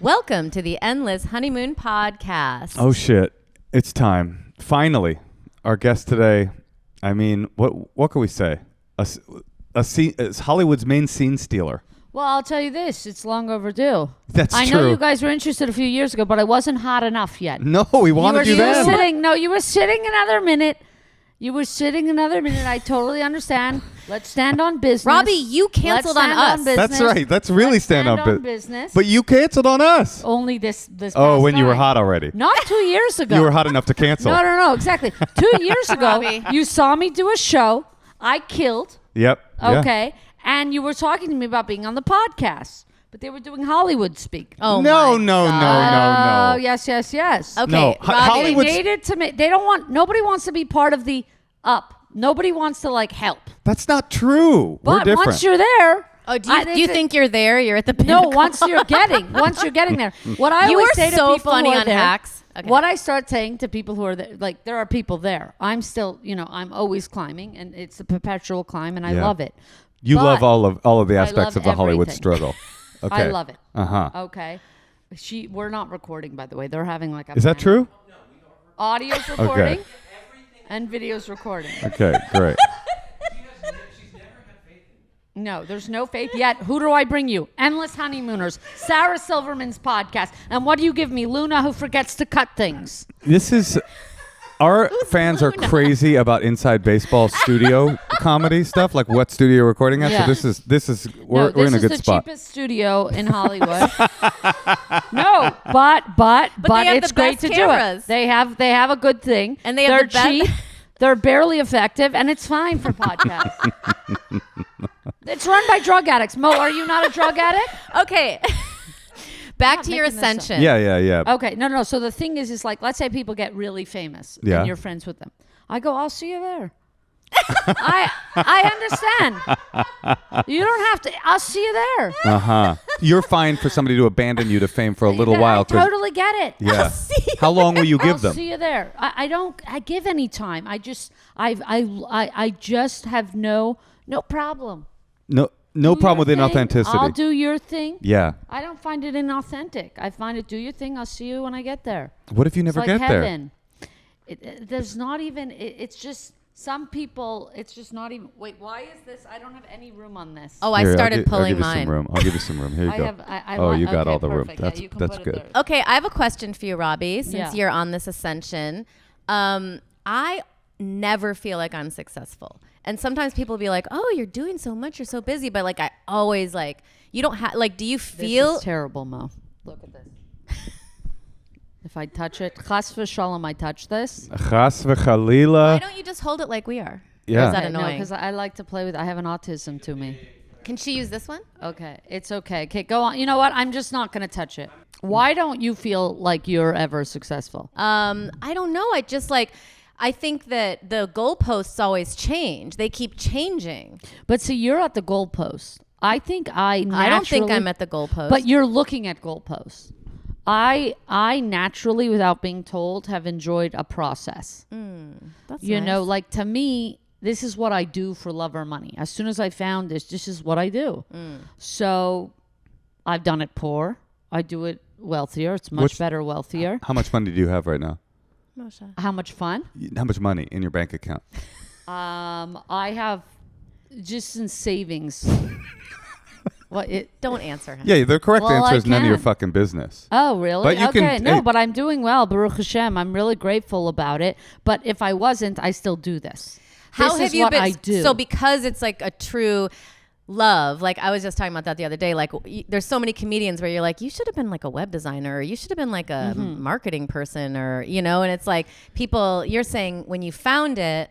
Welcome to the Endless Honeymoon Podcast. Oh shit! It's time. Finally, our guest today. I mean, what can we say? It's Hollywood's main scene stealer. Well, I'll tell you this. It's long overdue. That's true. I know true. you guys were interested a few years ago, but I wasn't hot enough yet. No, we want to do that. You were sitting another minute. I totally understand. Let's stand on business. Robbie, you canceled on us. That's right. Let's really stand on business. But you canceled on us. Only this Oh, past when you were time. hot already. Not 2 years ago. You were hot enough to cancel. No, exactly. 2 years ago, Robbie. you saw me do a show. I killed. Yep. Okay. Yeah. And you were talking to me about being on the podcast. But they were doing Hollywood speak. Oh, no. Oh, yes. Okay, No, Robbie. Nobody wants to be part of the up. Nobody wants to help. That's not true. But We're different. once you're there, Oh, do you think you're there? You're at the no. pinnacle? Once you're getting there. What I You always are say to so people funny who are on there, hacks. Okay. What I start saying to people who are there, there are people there. I'm still, I'm always climbing, and it's a perpetual climb, and I love it. You But love all of the aspects love of the Hollywood everything. struggle. Okay. I love it. Uh-huh. Okay. We're not recording, by the way. They're having a Is that true? audio's recording and video's recording. Okay, great. No, there's no faith yet. Who do I bring you? Endless Honeymooners, Sarah Silverman's podcast. And what do you give me? Luna, who forgets to cut things. Our fans are crazy about inside baseball studio comedy stuff, like what studio you're recording at. Yeah. So this is we're in a good spot. This is the cheapest studio in Hollywood. No, but they have it's the great best to cameras. do it. They have a good thing, And they have They're the best- cheap. They're barely effective, and it's fine for podcasts. It's run by drug addicts. Mo, are you not a drug addict? Okay. Back not to your making this up. ascension. Yeah. Okay, no. So the thing is let's say people get really famous and you're friends with them. I go, I'll see you there. I understand. You don't have to. I'll see you there. Uh-huh. You're fine for somebody to abandon you to fame for a little while. I totally get it. Yeah. I'll see you How long will you give I'll them? see you there. I don't. I give any time. I just have no problem. No Do problem with your thing. inauthenticity. I'll do your thing. Yeah. I don't find it inauthentic. I find it do your thing. I'll see you when I get there. What if you never It's like get there? heaven. There's not even. It's just some people. It's just not even. Wait, why is this? I don't have any room on this. Oh, I Here, started I'll pulling give you mine. some room. I'll give you some room. Here you go. You got all the room. perfect. Yeah, you can That's put it good. there. Okay, I have a question for you, Robbie, since Yeah. you're on this ascension. I never feel like I'm successful. And sometimes people be like, oh, you're doing so much. You're so busy. But I always you don't have, do you feel? This is terrible, Mo. Look at this. If I touch it, chas v'shalom, I touch this. Chas v'chalila. Why don't you just hold it like we are? Yeah. Or is that No, annoying? because I like to play with. I have an autism to me. Can she use this one? Okay, it's okay. Okay, go on. You know what? I'm just not going to touch it. Why don't you feel like you're ever successful? I don't know. I think that the goalposts always change. They keep changing. But see, you're at the goalpost. I don't think I'm at the goalpost. But you're looking at goalposts. I naturally, without being told, have enjoyed a process. That's You nice. know, to me, this is what I do for love or money. As soon as I found this is what I do. So I've done it poor. I do it wealthier. It's much better wealthier. How much money do you have right now? Moshe. How much fun? How much money in your bank account? I have just in savings. Don't answer him. Yeah, the correct Well, answer I is none of your can. fucking business. Oh, really? But you okay. can- No, hey- but I'm doing well. Baruch Hashem. I'm really grateful about it. But if I wasn't, I still do this. How This have is you what been? I do. So because it's a true love, I was just talking about that the other day. There's so many comedians where you're you should have been a web designer, or you should have been a marketing person, or and it's people. You're saying when you found it,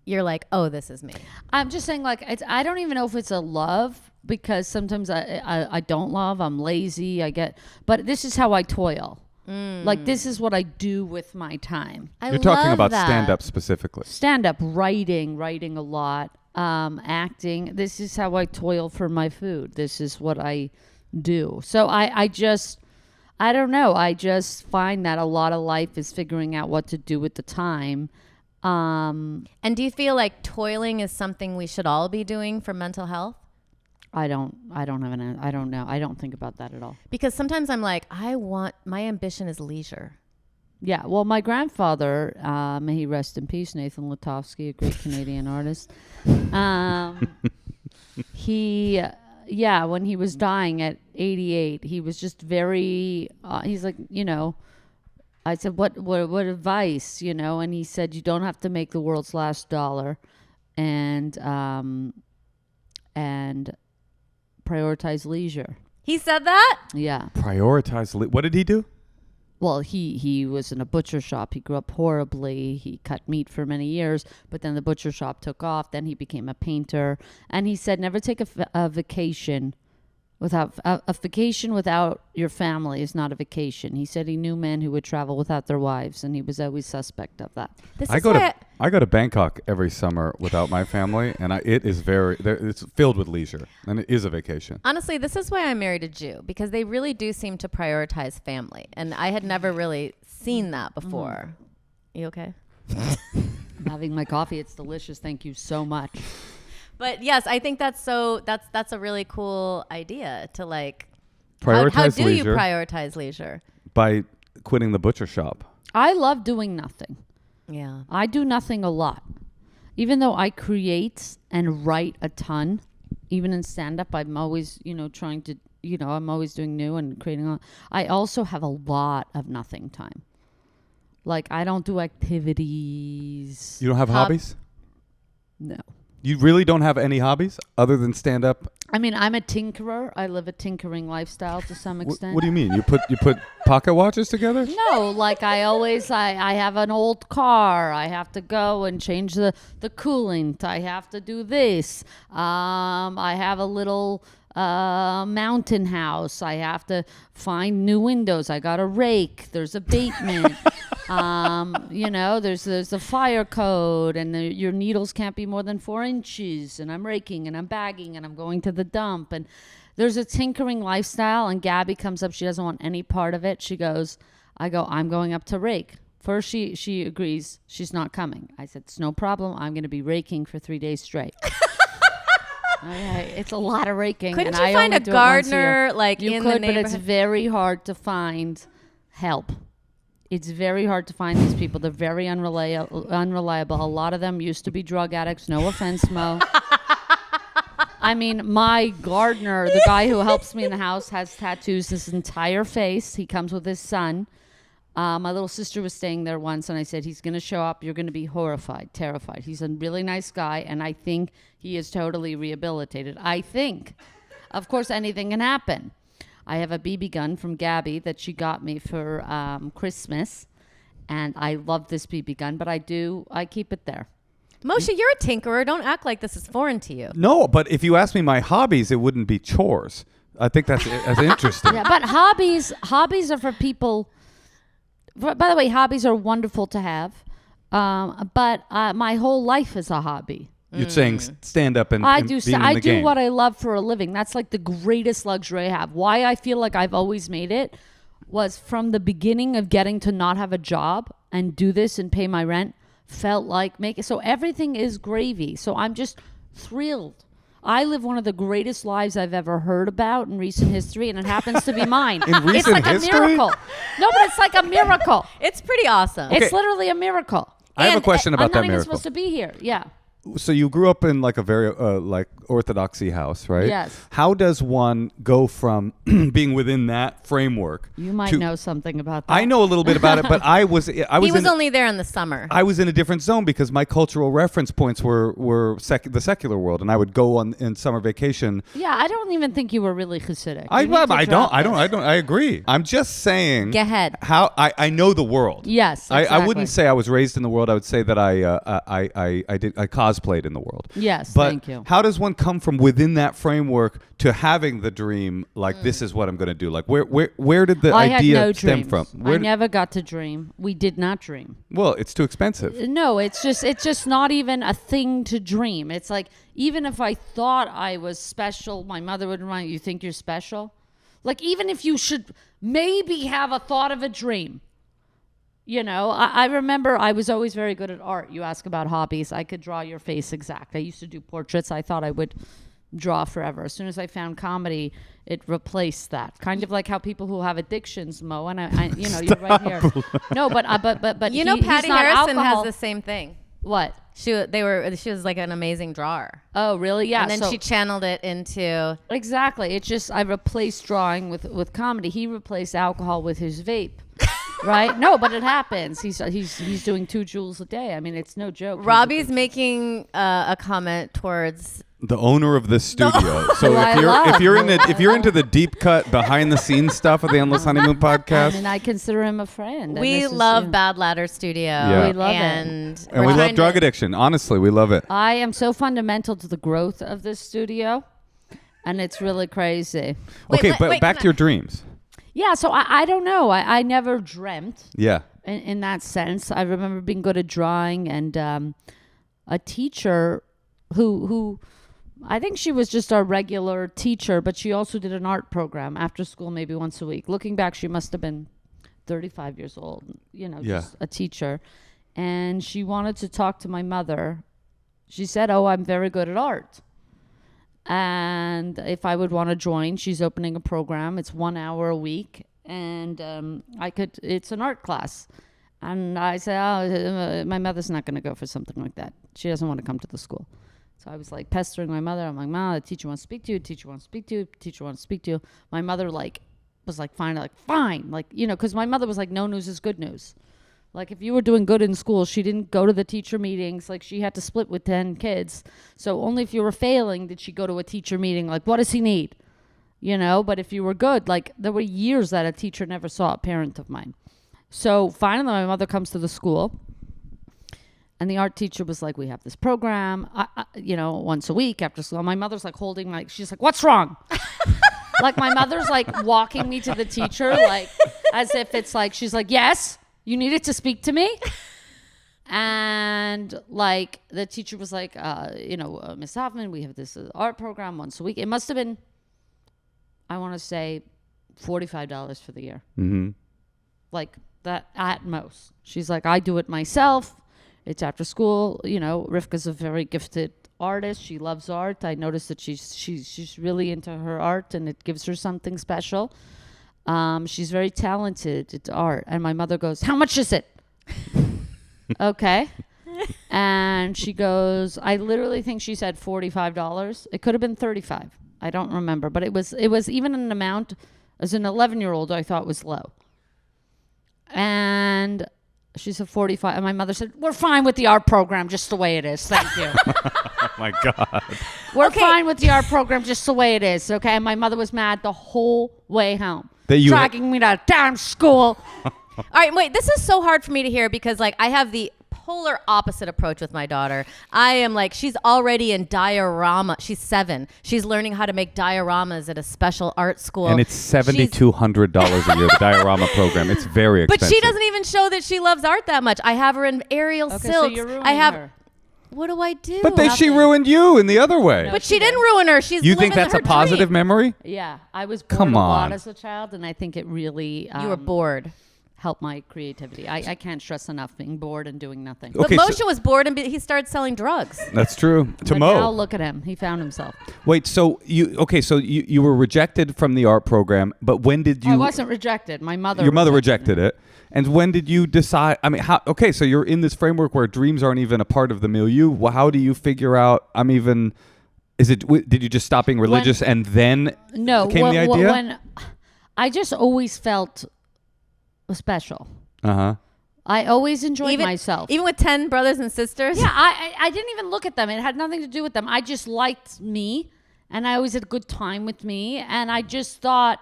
you're oh, this is me. I'm just saying, I don't even know if it's a love, because sometimes I don't love. I'm lazy. But this is how I toil. This is what I do with my time. You're talking love about that. stand-up specifically. Stand up, writing a lot, acting. This is how I toil for my food. This is what I do. So I don't know. I just find that a lot of life is figuring out what to do with the time. And do you feel like toiling is something we should all be doing for mental health? I don't know. I don't think about that at all. Because sometimes I'm like, my ambition is leisure. Yeah, well, my grandfather, may he rest in peace, Nathan Latofsky, a great Canadian artist. When he was dying at 88, he was just very, he's like, I said, what advice, and he said, you don't have to make the world's last dollar and prioritize leisure. He said that? Yeah. What did he do? Well, he was in a butcher shop. He grew up horribly. He cut meat for many years, but then the butcher shop took off. Then he became a painter. And he said, never take a vacation without a vacation without your family is not a vacation. He said he knew men who would travel without their wives, and he was always suspect of that. I go to Bangkok every summer without my family, and it's filled with leisure, and it is a vacation. Honestly, this is why I married a Jew, because they really do seem to prioritize family, and I had never really seen that before. You okay? I'm having my coffee. It's delicious. Thank you so much. But yes, I think that's a really cool idea to like. Prioritize how do leisure you prioritize leisure? by quitting the butcher shop. I love doing nothing. Yeah. I do nothing a lot. Even though I create and write a ton, even in stand-up, I'm always, trying to, I'm always doing new and creating. I also have a lot of nothing time. Like, I don't do activities. You don't have hobbies? No. You really don't have any hobbies other than stand-up? I mean, I'm a tinkerer. I live a tinkering lifestyle to some extent. What do you mean? You put pocket watches together? No, like I have an old car. I have to go and change the coolant. I have to do this. I have a little mountain house. I have to find new windows. I got a rake. There's a abatement. There's a fire code, and your needles can't be more than 4 inches. And I'm raking, and I'm bagging, and I'm going to the dump. And there's a tinkering lifestyle. And Gabby comes up. She doesn't want any part of it. She goes, I'm going up to rake. First, she agrees she's not coming. I said, it's no problem. I'm going to be raking for 3 days straight. It's a lot of raking. Couldn't you find a gardener like in the neighborhood? But it's very hard to find help. It's very hard to find these people. They're very unreliable. A lot of them used to be drug addicts. No offense, Mo. I mean, my gardener, the guy who helps me in the house, has tattoos his entire face. He comes with his son. My little sister was staying there once, and I said, he's going to show up. You're going to be horrified, terrified. He's a really nice guy, and I think he is totally rehabilitated. I think. Of course, anything can happen. I have a BB gun from Gabby that she got me for Christmas, and I love this BB gun, but I keep it there. Moshe, you're a tinkerer. Don't act like this is foreign to you. No, but if you ask me my hobbies, it wouldn't be chores. I think that's interesting. Yeah, but hobbies are for people. By the way, hobbies are wonderful to have, but my whole life is a hobby. You're saying stand up and I being do. in I the do game. what I love for a living. That's like the greatest luxury I have. Why I feel like I've always made it was from the beginning of getting to not have a job and do this and pay my rent. Felt like make it so everything is gravy. So I'm just thrilled. I live one of the greatest lives I've ever heard about in recent history, and it happens to be mine. In recent it's like history? a miracle. No, but it's like a miracle. It's pretty awesome. It's literally a miracle. I have a question about I'm that not even miracle. supposed to be here. Yeah. So you grew up in like a very like orthodoxy house, right? Yes. How does one go from being within that framework? You might know something about that. I know a little bit about it, but I was he was only there in the summer. I was in a different zone because my cultural reference points were the secular world, and I would go in summer vacation. Yeah, I don't even think you were really Hasidic. I agree. I'm just saying. Go ahead. How I know the world. Yes, I exactly. wouldn't say I was raised in the world. I would say that I cosplayed in the world. Yes, but thank you. How does one come from within that framework to having the dream? Like this is what I'm going to do. Like where did the idea stem from? I never got to dream. We did not dream. Well, it's too expensive. No, it's just not even a thing to dream. It's like even if I thought I was special, my mother would remind you think you're special. Like even if you should maybe have a thought of a dream. You know, I remember I was always very good at art. You ask about hobbies. I could draw your face exact. I used to do portraits. I thought I would draw forever. As soon as I found comedy, it replaced that. Kind of like how people who have addictions, Mo, and I you're right here. No, but Patty he's not Harrison alcohol. has the same thing. What? She was like an amazing drawer. Oh, really? Yeah. And then she channeled it into exactly. It's just I replaced drawing with comedy. He replaced alcohol with his vape. Right? No, but it happens. He's doing 2 joules a day. I mean, it's no joke. Robby's making a comment towards the owner of this studio. So Well, if you're into the deep cut behind the scenes stuff of the Endless Honeymoon podcast, and I consider him a friend. And we this is, love Bad Ladder Studio. Yeah. We love it. and we love drug addiction. Honestly, we love it. I am so fundamental to the growth of this studio, and it's really crazy. But back to your dreams. Yeah, so I don't know. I never dreamt Yeah. in that sense. I remember being good at drawing, and a teacher who I think she was just our regular teacher, but she also did an art program after school, maybe once a week. Looking back, she must have been 35 years old, just a teacher. And she wanted to talk to my mother. She said, "Oh, I'm very good at art. And if I would want to join, she's opening a program. It's 1 hour a week. And it's an art class." And I said, "Oh, my mother's not going to go for something like that. She doesn't want to come to the school." So I was like pestering my mother. I'm like, "Mom, the teacher wants to speak to you. Teacher wants to speak to you. Teacher wants to speak to you." My mother was like, fine, because my mother was like, no news is good news. Like if you were doing good in school, she didn't go to the teacher meetings. Like she had to split with 10 kids. So only if you were failing did she go to a teacher meeting. Like, what does he need? But if you were good, like there were years that a teacher never saw a parent of mine. So finally my mother comes to the school. And the art teacher was like, "We have this program, once a week after school." My mother's like she's like, "What's wrong?" Like my mother's like walking me to the teacher, like as if it's like, she's like, "Yes, you needed to speak to me." And like the teacher was like, "Miss Hoffman, we have this art program once a week." It must have been, I want to say, $45 for the year. Mm-hmm. Like that at most. She's like, "I do it myself. It's after school." Rivka's a very gifted artist. She loves art. I noticed that she's really into her art, and it gives her something special. She's very talented at art. And my mother goes, "How much is it?" Okay. And she goes, I literally think she said $45. It could have been $35. I don't remember, but it was even an amount as an 11-year-old I thought was low. And she said 45, and my mother said, "We're fine with the art program just the way it is. Thank you." Oh my God. We're fine with the art program just the way it is, okay? And my mother was mad the whole way home. Dragging me to a damn school. All right, wait, this is so hard for me to hear because like I have the polar opposite approach with my daughter. I am like, she's already in diorama. She's 7. She's learning how to make dioramas at a special art school. And it's $7,200 a year, the diorama program. It's very expensive. But she doesn't even show that she loves art that much. I have her in aerial silks. So you're ruining her. What do I do? But she ruined you in the other way. No, but she didn't ruin her. She's You think living that's her a positive dream. memory? Yeah, I was bored Come a on. lot as a child, and I think it really You were bored. helped my creativity. I can't stress enough being bored and doing nothing. But Moshe was bored and he started selling drugs. That's true. To But Mo. now look at him. He found himself. Wait, so you were rejected from the art program, but when did you... I wasn't rejected. My mother Your mother rejected it. And when did you decide... I mean, how? Okay, so you're in this framework where dreams aren't even a part of the milieu. Well, how do you figure out... Did you just stop being religious and then came the idea? When I just always felt special. Uh-huh. I always enjoyed myself. Even with 10 brothers and sisters? Yeah, I didn't even look at them. It had nothing to do with them. I just liked me, and I always had a good time with me, and I just thought,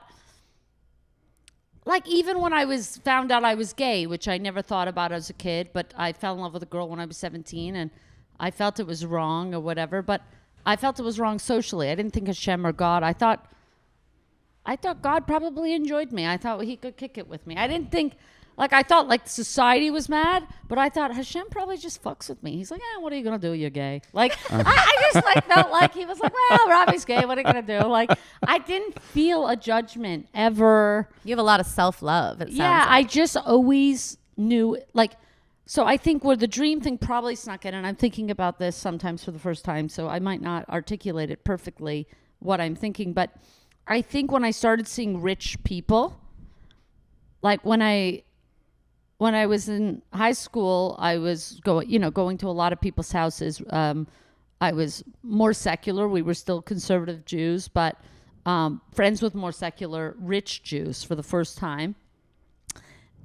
like, even when I found out I was gay, which I never thought about as a kid, but I fell in love with a girl when I was 17, and I felt it was wrong or whatever, but I felt it was wrong socially. I didn't think Hashem or God. I thought God probably enjoyed me. I thought he could kick it with me. I didn't think... I thought, society was mad, but I thought Hashem probably just fucks with me. He's like, what are you going to do? You're gay. I just, felt like he was like, well, Robby's gay. What are you going to do? I didn't feel a judgment ever. You have a lot of self-love, it sounds Yeah, like. I just always knew, So I think where the dream thing probably snuck in, and I'm thinking about this sometimes for the first time, so I might not articulate it perfectly what I'm thinking, but I think when I started seeing rich people, like when I was in high school, I was going to a lot of people's houses. I was more secular. We were still conservative Jews, but friends with more secular, rich Jews for the first time.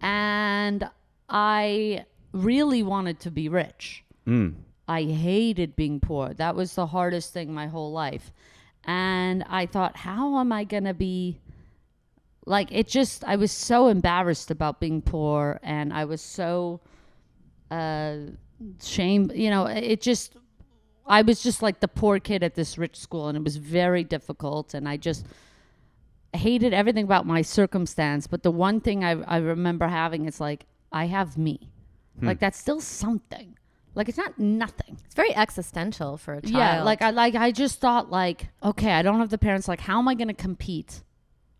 And I really wanted to be rich. I hated being poor. That was the hardest thing my whole life. And I thought, how am I going to be like it? Just I was so embarrassed about being poor, and I was so shamed. I was just like the poor kid at this rich school, and it was very difficult. And I just hated everything about my circumstance. But the one thing I remember having is like, I have me. Like that's still something. Like it's not nothing. It's very existential for a child. Yeah, I just thought like, okay, I don't have the parents. Like, how am I going to compete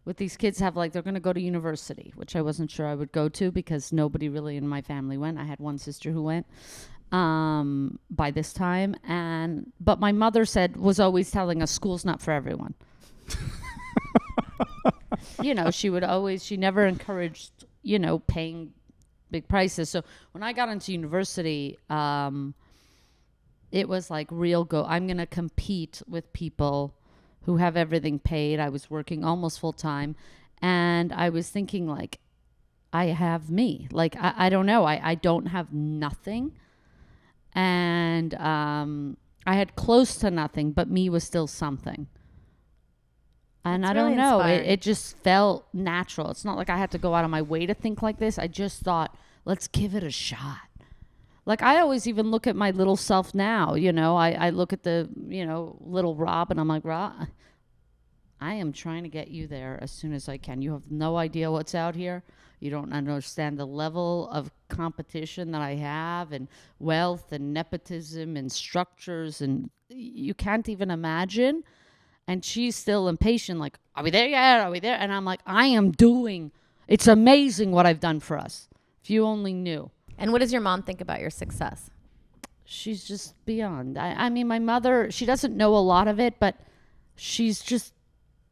with these kids? They're going to go to university, which I wasn't sure I would go to because nobody really in my family went. I had one sister who went by this time, but my mother was always telling us school's not for everyone. She never encouraged, paying big prices. So when I got into university, it was like I'm going to compete with people who have everything paid. I was working almost full time, and I was thinking like, I have me. Like, I don't know. I don't have nothing. And I had close to nothing, but me was still something. And That's I don't really know. inspiring. It just felt natural. It's not like I had to go out of my way to think like this. I just thought, let's give it a shot. Like I always even look at my little self now, I look at the, little Rob, and I'm like, Rob, I am trying to get you there as soon as I can. You have no idea what's out here. You don't understand the level of competition that I have, and wealth and nepotism and structures, and you can't even imagine. And she's still impatient, like, are we there yet? Are we there? And I'm like, it's amazing what I've done for us. If you only knew. And what does your mom think about your success? She's just beyond. I mean, my mother, she doesn't know a lot of it, but she's just,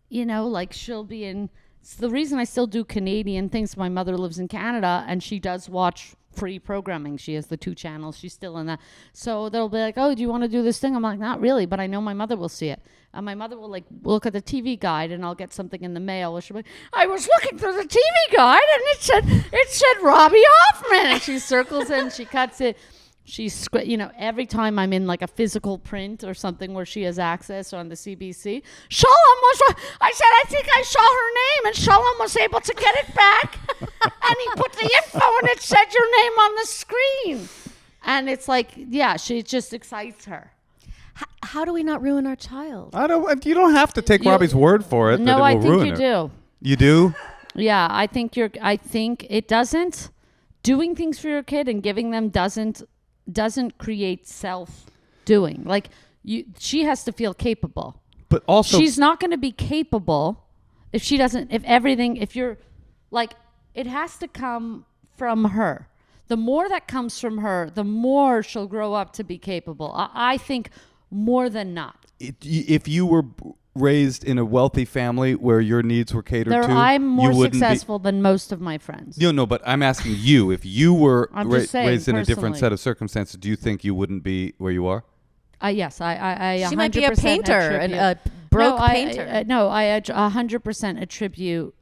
like she'll be in. It's the reason I still do Canadian things. My mother lives in Canada, and she does watch free programming. She has the 2 channels. She's still in that. So they'll be like, oh, do you want to do this thing? I'm like, not really, but I know my mother will see it. And my mother will like look at the TV guide, and I'll get something in the mail. Or she'll be like, I was looking through the TV guide, and it said Robby Hoffman. And she circles it and she cuts it. Every time I'm in like a physical print or something where she has access on the CBC, I said, I think I saw her name, and Shalom was able to get it back. And he put the info, and it said your name on the screen. And it's like, yeah, she just excites her. How do we not ruin our child? You don't have to take Robbie's word for it. No, that it I will think ruin you her. do. You do? Yeah, I think it doesn't. Doing things for your kid and giving them doesn't create self-doing. Like she has to feel capable. But also, she's not going to be capable if she doesn't. If you're like, it has to come from her. The more that comes from her, the more she'll grow up to be capable. I think more than not. If you were raised in a wealthy family where your needs were catered to, I'm more you wouldn't successful than most of my friends. No, but I'm asking you, if you were raised in a different personally. set of circumstances, do you think you wouldn't be where you are? Yes, I She might be a painter, a broke painter. I 100% attribute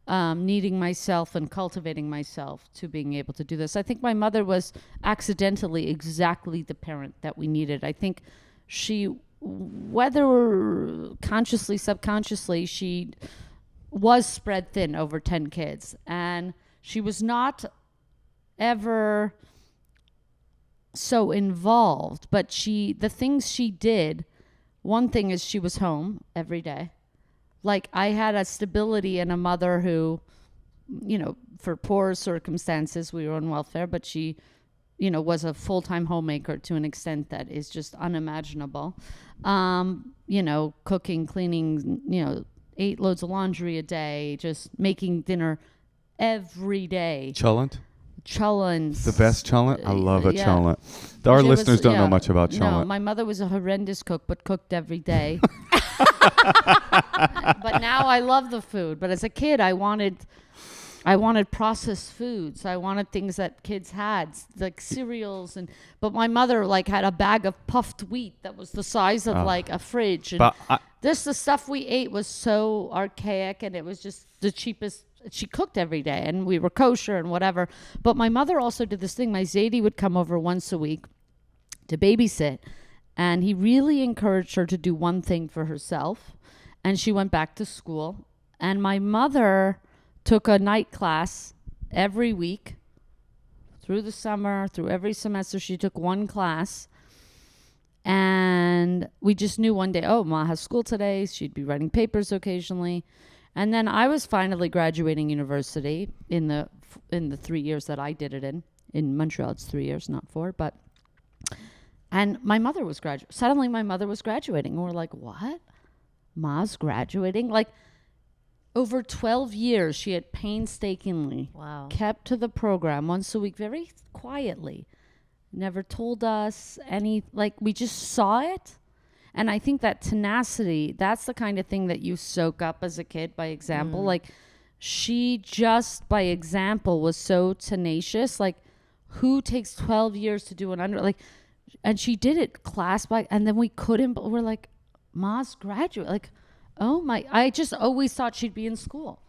needing myself and cultivating myself to being able to do this. I think my mother was accidentally exactly the parent that we needed. I think she, whether consciously, subconsciously, she was spread thin over 10 kids. And she was not ever so involved, but the things she did, one thing is she was home every day. Like I had a stability in a mother who, for poor circumstances, we were on welfare, but she, was a full-time homemaker to an extent that is just unimaginable. Cooking, cleaning, 8 loads of laundry a day, just making dinner every day. Cholent? cholents. The best cholent? I love a Yeah. cholent. Our She was- listeners don't know yeah. much about No, cholent. my mother was a horrendous cook, but cooked every day. But now I love the food. But as a kid, I wanted processed foods. I wanted things that kids had, like cereals. But my mother like had a bag of puffed wheat that was the size of like a fridge. And But the stuff we ate was so archaic, and it was just the cheapest. She cooked every day, and we were kosher and whatever. But my mother also did this thing. My Zadie would come over once a week to babysit, and he really encouraged her to do one thing for herself. And she went back to school, and my mother took a night class every week through the summer, through every semester. She took one class, and we just knew one day, oh, Ma has school today. She'd be writing papers occasionally. And then I was finally graduating university in the 3 years that I did it in. In Montreal, it's 3 years, not 4. And my mother was suddenly my mother was graduating. And we're like, what? Ma's graduating? Like, over 12 years, she had painstakingly kept to the program once a week, very quietly. Never told us any, like, we just saw it. And I think that tenacity, that's the kind of thing that you soak up as a kid by example. Like, she just by example was so tenacious. Like, who takes 12 years to do and she did it class by, and then we couldn't, but we're like, Ma's graduate. Like, oh my, I just always thought she'd be in school.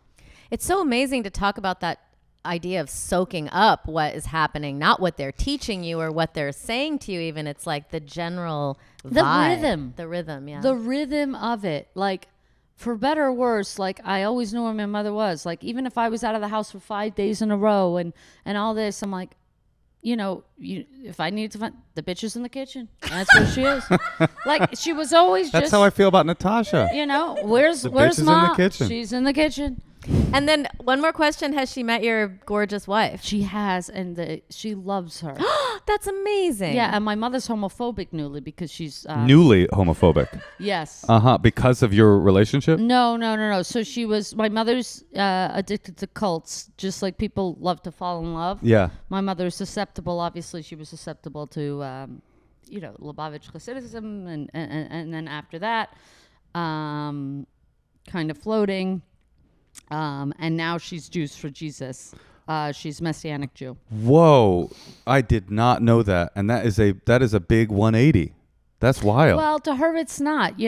It's so amazing to talk about that idea of soaking up what is happening, not what they're teaching you or what they're saying to you even. It's like the general vibe. The rhythm, yeah. The rhythm of it. Like, for better or worse, like, I always knew where my mother was. Like, even if I was out of the house for 5 days in a row and all this, I'm like, if I need to find the bitch is in the kitchen. That's where she is. Like, she was always That's how I feel about Natasha. Where's bitch is in Ma? the kitchen. She's in the kitchen. And then one more question. Has she met your gorgeous wife? She has, and she loves her. That's amazing. Yeah, and my mother's homophobic newly because she's... Newly homophobic. Yes. Because of your relationship? No. So my mother's addicted to cults, just like people love to fall in love. Yeah. My mother is susceptible. Obviously, she was susceptible to, Lubavitch Hasidism, and then after that, kind of floating. And now she's Jews for Jesus. She's Messianic Jew. Whoa, I did not know that, and that is a big 180. That's wild. Well, to her, it's not.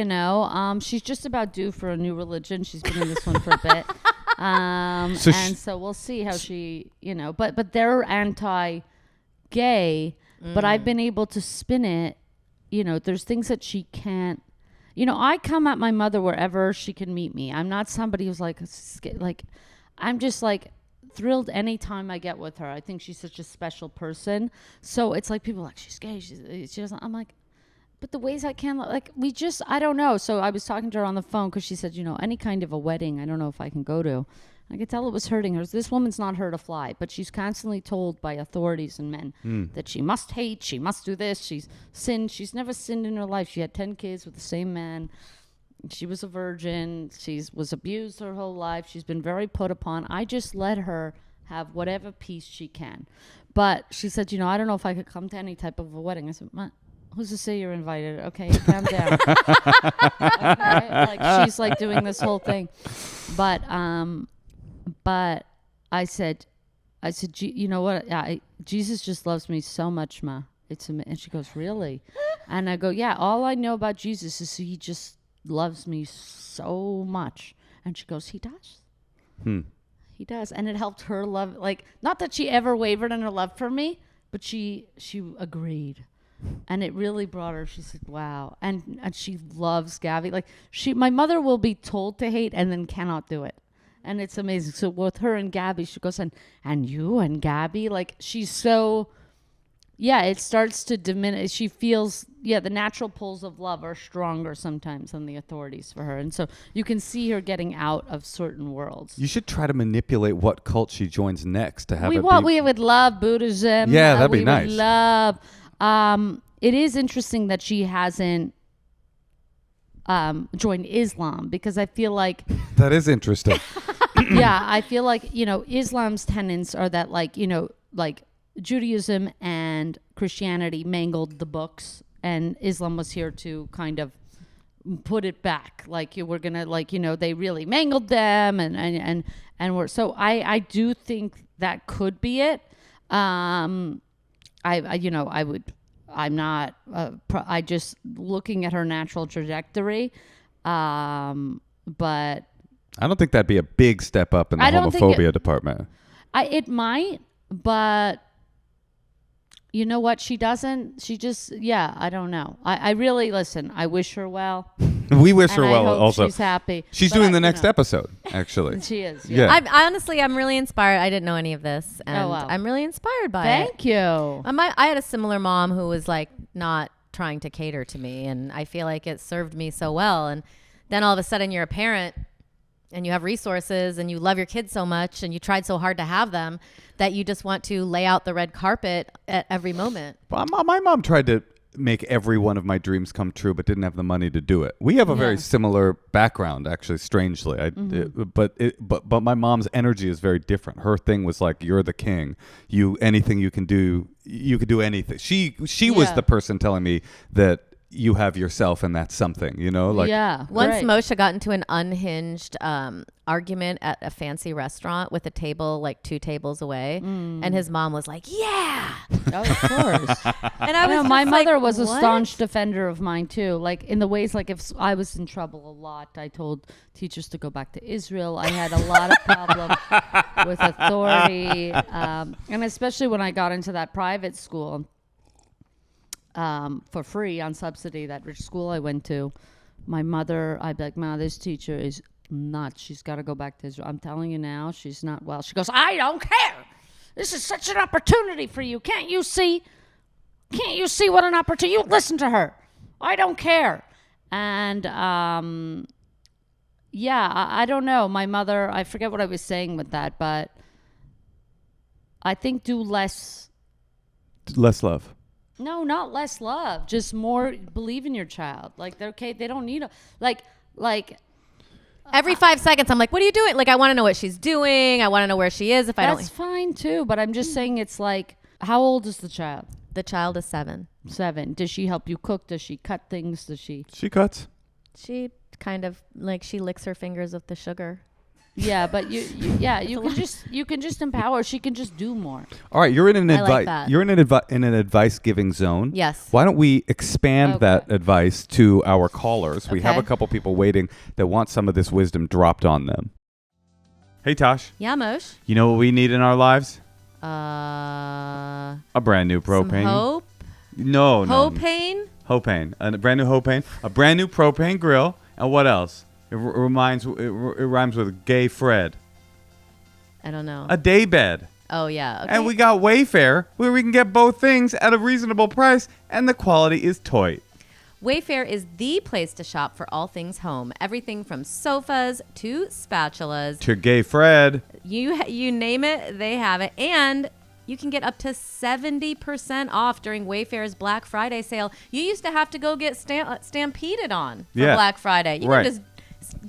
She's just about due for a new religion. She's been in this one for a bit, so we'll see how she, But they're anti-gay. But I've been able to spin it. There's things that she can't. I come at my mother wherever she can meet me. I'm not somebody who's like I'm just like thrilled anytime I get with her. I think she's such a special person. So it's like people are like, she's gay. She doesn't. I'm like, but the ways I can, like, I don't know. So I was talking to her on the phone because she said, any kind of a wedding, I don't know if I can go to. I could tell it was hurting her. This woman's not hurt a fly, but she's constantly told by authorities and men that she must hate, she must do this, she's sinned. She's never sinned in her life. She had 10 kids with the same man. She was a virgin. She was abused her whole life. She's been very put upon. I just let her have whatever peace she can. But she said, I don't know if I could come to any type of a wedding. I said, who's to say you're invited? Okay, calm down. Okay? Like, she's like doing this whole thing. But I said, you know what? Jesus just loves me so much, Ma. And she goes, really? And I go, yeah. All I know about Jesus is he just loves me so much. And she goes, he does. He does. And it helped her love. Like, not that she ever wavered in her love for me, but she agreed. And it really brought her. She said, wow. And she loves Gabby. Like, my mother will be told to hate and then cannot do it. And it's amazing. So with her and Gabby, she goes, and you and Gabby, like, she's so, it starts to diminish. She feels, the natural pulls of love are stronger sometimes than the authorities for her. And so you can see her getting out of certain worlds. You should try to manipulate what cult she joins next to have we would love Buddhism. Yeah, that'd be nice. We would love. It is interesting that she hasn't joined Islam, because I feel like that is interesting. I feel like, Islam's tenets are that, like, like Judaism and Christianity mangled the books, and Islam was here to kind of put it back. Like, you were gonna, like, you know, they really mangled them, and we're, so I do think that could be it. I'm not, I just looking at her natural trajectory. But I don't think that'd be a big step up in the homophobia department. It might, but you know what? She just, I don't know. I really, listen, I wish her well. We wish her and well I hope also. She's happy. She's doing the next episode, actually. She is. Yeah. I'm really inspired. I didn't know any of this, and I'm really inspired by it. Thank you. I had a similar mom who was like not trying to cater to me, and I feel like it served me so well. And then all of a sudden you're a parent and you have resources and you love your kids so much and you tried so hard to have them that you just want to lay out the red carpet at every moment. My mom tried to make every one of my dreams come true, but didn't have the money to do it. We have a very similar background, actually, strangely. But my mom's energy is very different. Her thing was like, you're the king. Anything you can do, you could do anything. She was the person telling me that you have yourself and that's something, you know? Like, once Moshe got into an unhinged argument at a fancy restaurant with a table like 2 tables away, and his mom was like, "Yeah." Oh, of course. And I was my mother like, was a what? staunch defender of mine too. Like, in the ways, like, if I was in trouble a lot, I told teachers to go back to Israel. I had a lot of problems with authority, and especially when I got into that private school. For free on subsidy, that rich school I went to, my mother, I'd be like, "Ma, this teacher is nuts. She's got to go back to Israel. I'm telling you now, she's not well." She goes, "I don't care. This is such an opportunity for you. Can't you see? Can't you see what an opportunity? You listen to her. I don't care." And I don't know. My mother, I forget what I was saying with that, but I think do less love. No, not less love. Just more believe in your child. Like, they're okay. They don't need a like. Every 5 seconds, I'm like, "What are you doing?" Like, I want to know what she's doing. I want to know where she is. That's fine too. But I'm just saying, it's like, how old is the child? The child is 7. 7. Does she help you cook? Does she cut things? Does she? She cuts. She kind of like she licks her fingers with the sugar. Yeah, but you can just empower. She can just do more. All right, you're in an like advice giving zone. Yes. Why don't we expand that advice to our callers? We have a Okay. couple people waiting that want some of this wisdom dropped on them. Hey, Tosh. Yeah, Moshe. You know what we need in our lives? A brand new propane. Some hope. No. Propane. Propane. A brand new propane. A brand new propane grill. And what else? It rhymes with gay Fred. I don't know. A daybed. Oh, yeah. Okay. And we got Wayfair, where we can get both things at a reasonable price, and the quality is toy. Wayfair is the place to shop for all things home. Everything from sofas to spatulas. To gay Fred. You name it, they have it. And you can get up to 70% off during Wayfair's Black Friday sale. You used to have to go get stampeded on for Black Friday. You can just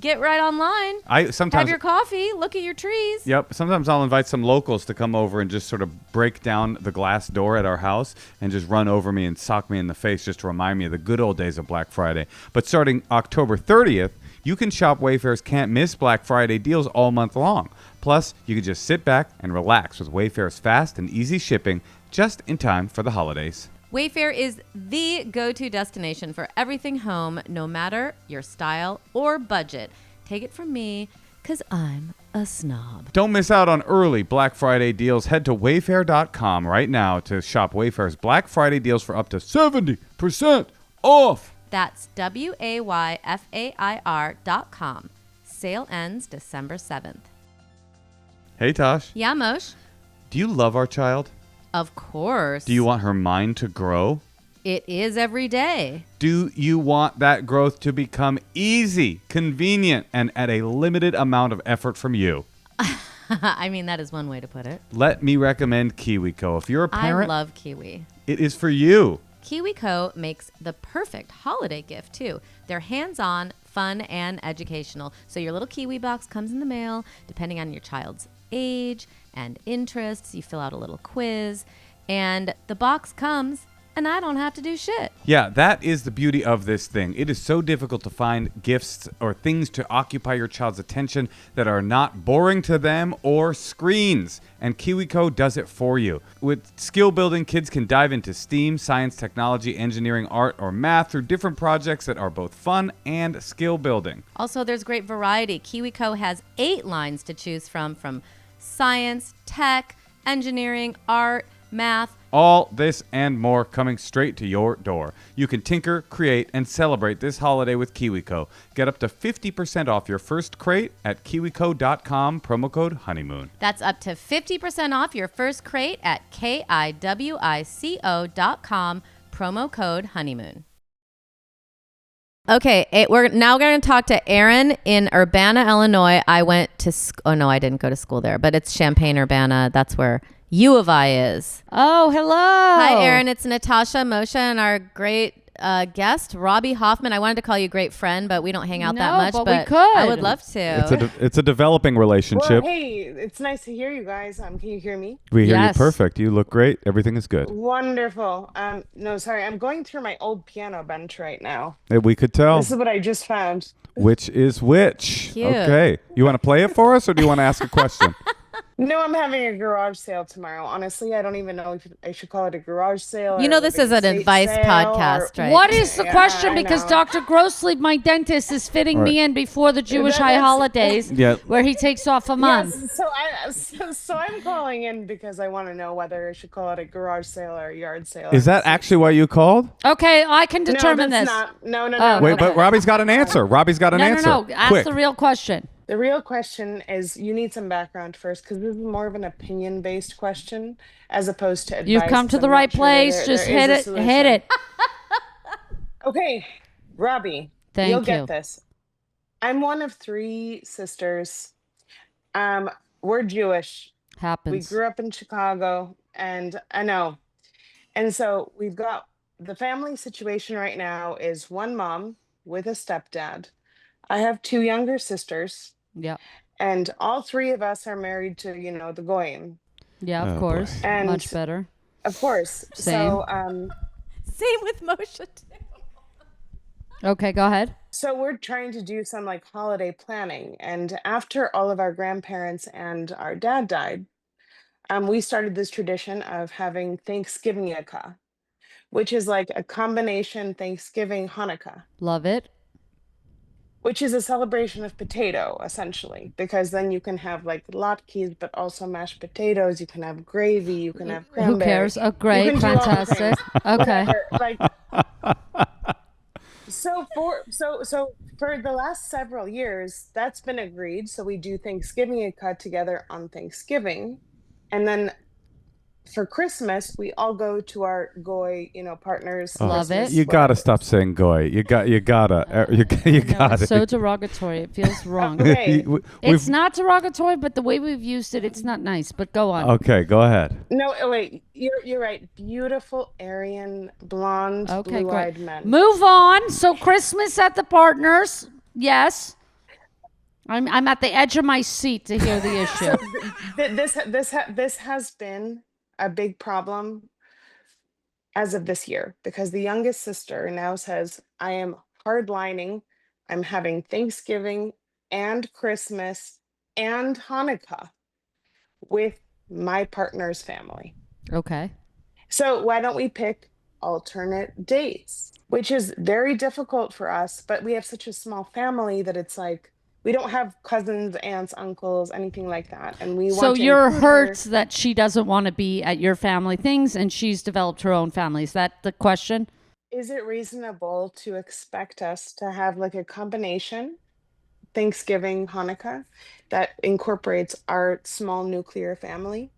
get right online. Have your coffee, look at your trees. Yep. Sometimes I'll invite some locals to come over and just sort of break down the glass door at our house and just run over me and sock me in the face just to remind me of the good old days of Black Friday. But starting October 30th, you can shop Wayfair's can't miss Black Friday deals all month long. Plus, you can just sit back and relax with Wayfair's fast and easy shipping just in time for the holidays. Wayfair is the go-to destination for everything home, no matter your style or budget. Take it from me, because I'm a snob. Don't miss out on early Black Friday deals. Head to wayfair.com right now to shop Wayfair's Black Friday deals for up to 70% off. That's WAYFAIR.com. Sale ends December 7th. Hey, Tosh. Yeah, Moshe? Do you love our child? Of course. Do you want her mind to grow? It is every day. Do you want that growth to become easy, convenient, and at a limited amount of effort from you? I mean, that is one way to put it. Let me recommend KiwiCo. If you're a parent, I love Kiwi. It is for you. KiwiCo makes the perfect holiday gift, too. They're hands-on, fun, and educational. So your little Kiwi box comes in the mail, depending on your child's age and interests. You fill out a little quiz, and the box comes, and I don't have to do shit. Yeah, that is the beauty of this thing. It is so difficult to find gifts or things to occupy your child's attention that are not boring to them or screens. And KiwiCo does it for you. With skill building, kids can dive into STEAM, science, technology, engineering, art, or math through different projects that are both fun and skill building. Also, there's great variety. KiwiCo has 8 lines to choose from science, tech, engineering, art, math. All this and more coming straight to your door. You can tinker, create, and celebrate this holiday with KiwiCo. Get up to 50% off your first crate at kiwico.com, promo code honeymoon. That's up to 50% off your first crate at kiwico.com, promo code honeymoon. Okay, we're now going to talk to Erin in Urbana, Illinois. I went to oh no, I didn't go to school there, but it's Champaign-Urbana. That's where U of I is. Oh, hello. Hi, Erin. It's Natasha, Moshe, and our great guest, Robby Hoffman. I wanted to call you great friend, but we don't hang out that much. But we could. I would love to. It's a developing relationship. Well, hey, it's nice to hear you guys. Can you hear me? We hear Yes. you perfect. You look great. Everything is good. Wonderful. No, sorry. I'm going through my old piano bench right now. We could tell This is what I just found. which is which. Cute. Okay. You want to play it for us, or do you want to ask a question? No, I'm having a garage sale tomorrow. Honestly, I don't even know if I should call it a garage sale. You or know a this big is an estate advice sale podcast, or- right? What is the Yeah, question? I Because know. Dr. Grosslead, my dentist, is fitting me Right. in before the Jewish high That's- holidays, Yeah. where he takes off a month. Yes, so I'm calling in because I want to know whether I should call it a garage sale or a yard sale. Is that actually why you called? Okay, I can no, determine that's this. not. No, Oh, Wait, okay. but Robbie's got an answer. Robbie's got an No, answer. no, no. Ask Quick. the real question. The real question is you need some background first because this is more of an opinion-based question as opposed to advice. You've come to 'cause the I'm right not sure that place. Just there hit is a it. solution. Hit it. Okay, Robbie, Thank you'll you. get this. I'm one of 3 sisters. We're Jewish. We Happens. grew up in Chicago, and I know. And so we've got the family situation right now is one mom with a stepdad. I have 2 younger sisters. Yeah. And all 3 of us are married to, the Goyim, Yeah, Oh, of boy. course. And- Much better. of course. Same. Same with Moshe, too. Okay, go ahead. So we're trying to do some like holiday planning. And after all of our grandparents and our dad died, we started this tradition of having Thanksgiving, which is like a combination Thanksgiving Hanukkah, Love it. which is a celebration of potato, essentially, because then you can have like latkes, but also mashed potatoes. You can have gravy. You can have Who cranberry. cares? Oh, great. can do all the Fantastic. things. Okay. Like, so for the last several years, that's been agreed. So we do Thanksgiving together on Thanksgiving, and then for Christmas we all go to our goy, partners. Love Christmas it. You gotta whatever. stop saying goy. You gotta. You No, got it's it. so derogatory. It feels wrong. Okay. It's not derogatory, but the way we've used it, it's not nice. But go on. Okay, go ahead. No, wait. You're right. Beautiful Aryan blonde, Okay, blue-eyed great. men. Move on. So Christmas at the partners. Yes. I'm at the edge of my seat to hear the issue. This has been a big problem as of this year because the youngest sister now says, I am hardlining. I'm having Thanksgiving and Christmas and Hanukkah with my partner's family. Okay. So why don't we pick alternate dates, which is very difficult for us, but we have such a small family that it's like we don't have cousins, aunts, uncles, anything like that. And we So want to you're include her. hurt that she doesn't want to be at your family things and she's developed her own family. Is that the question? Is it reasonable to expect us to have like a combination Thanksgiving, Hanukkah that incorporates our small nuclear family?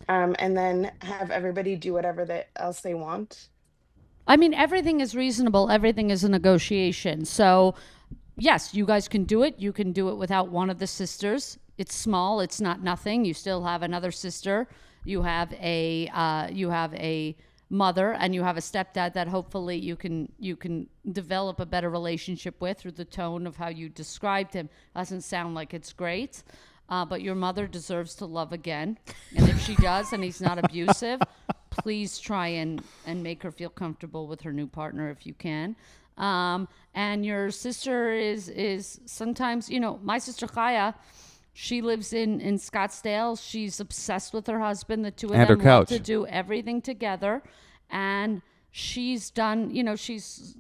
And then have everybody do whatever else they want? I mean, everything is reasonable. Everything is a negotiation. So, yes, you guys can do it. You can do it without one of the sisters. It's small. It's not nothing. You still have another sister. You have a mother, and you have a stepdad that hopefully you can develop a better relationship with through the tone of how you described him. Doesn't sound like it's great. but your mother deserves to love again. And if she does and he's not abusive, please try and make her feel comfortable with her new partner if you can. And your sister is sometimes, my sister Chaya, she lives in Scottsdale. She's obsessed with her husband. The two of And them her couch. love to do everything together. And she's done, she's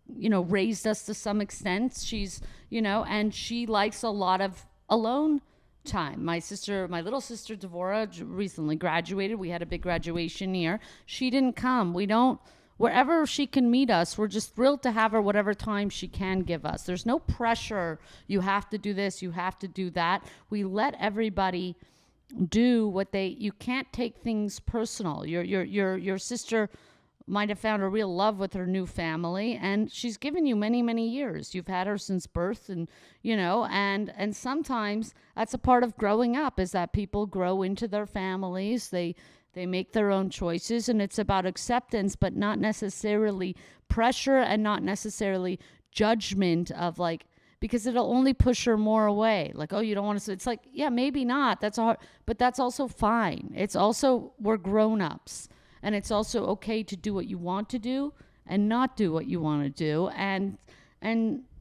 raised us to some extent. She's, and she likes a lot of alone time. My little sister Devora recently graduated. We had a big graduation year. She didn't come. Wherever she can meet us, we're just thrilled to have her whatever time she can give us. There's no pressure. You have to do this. You have to do that. We let everybody do what you can't take things personal. Your sister might have found a real love with her new family, and she's given you many, many years. You've had her since birth, and and sometimes that's a part of growing up, is that people grow into their families. They make their own choices, and it's about acceptance, but not necessarily pressure and not necessarily judgment of because it'll only push her more away. Like, oh, you don't want to. It's like, yeah, maybe not. That's hard, but that's also fine. It's also, we're grown-ups. And it's also okay to do what you want to do and not do what you want to do. And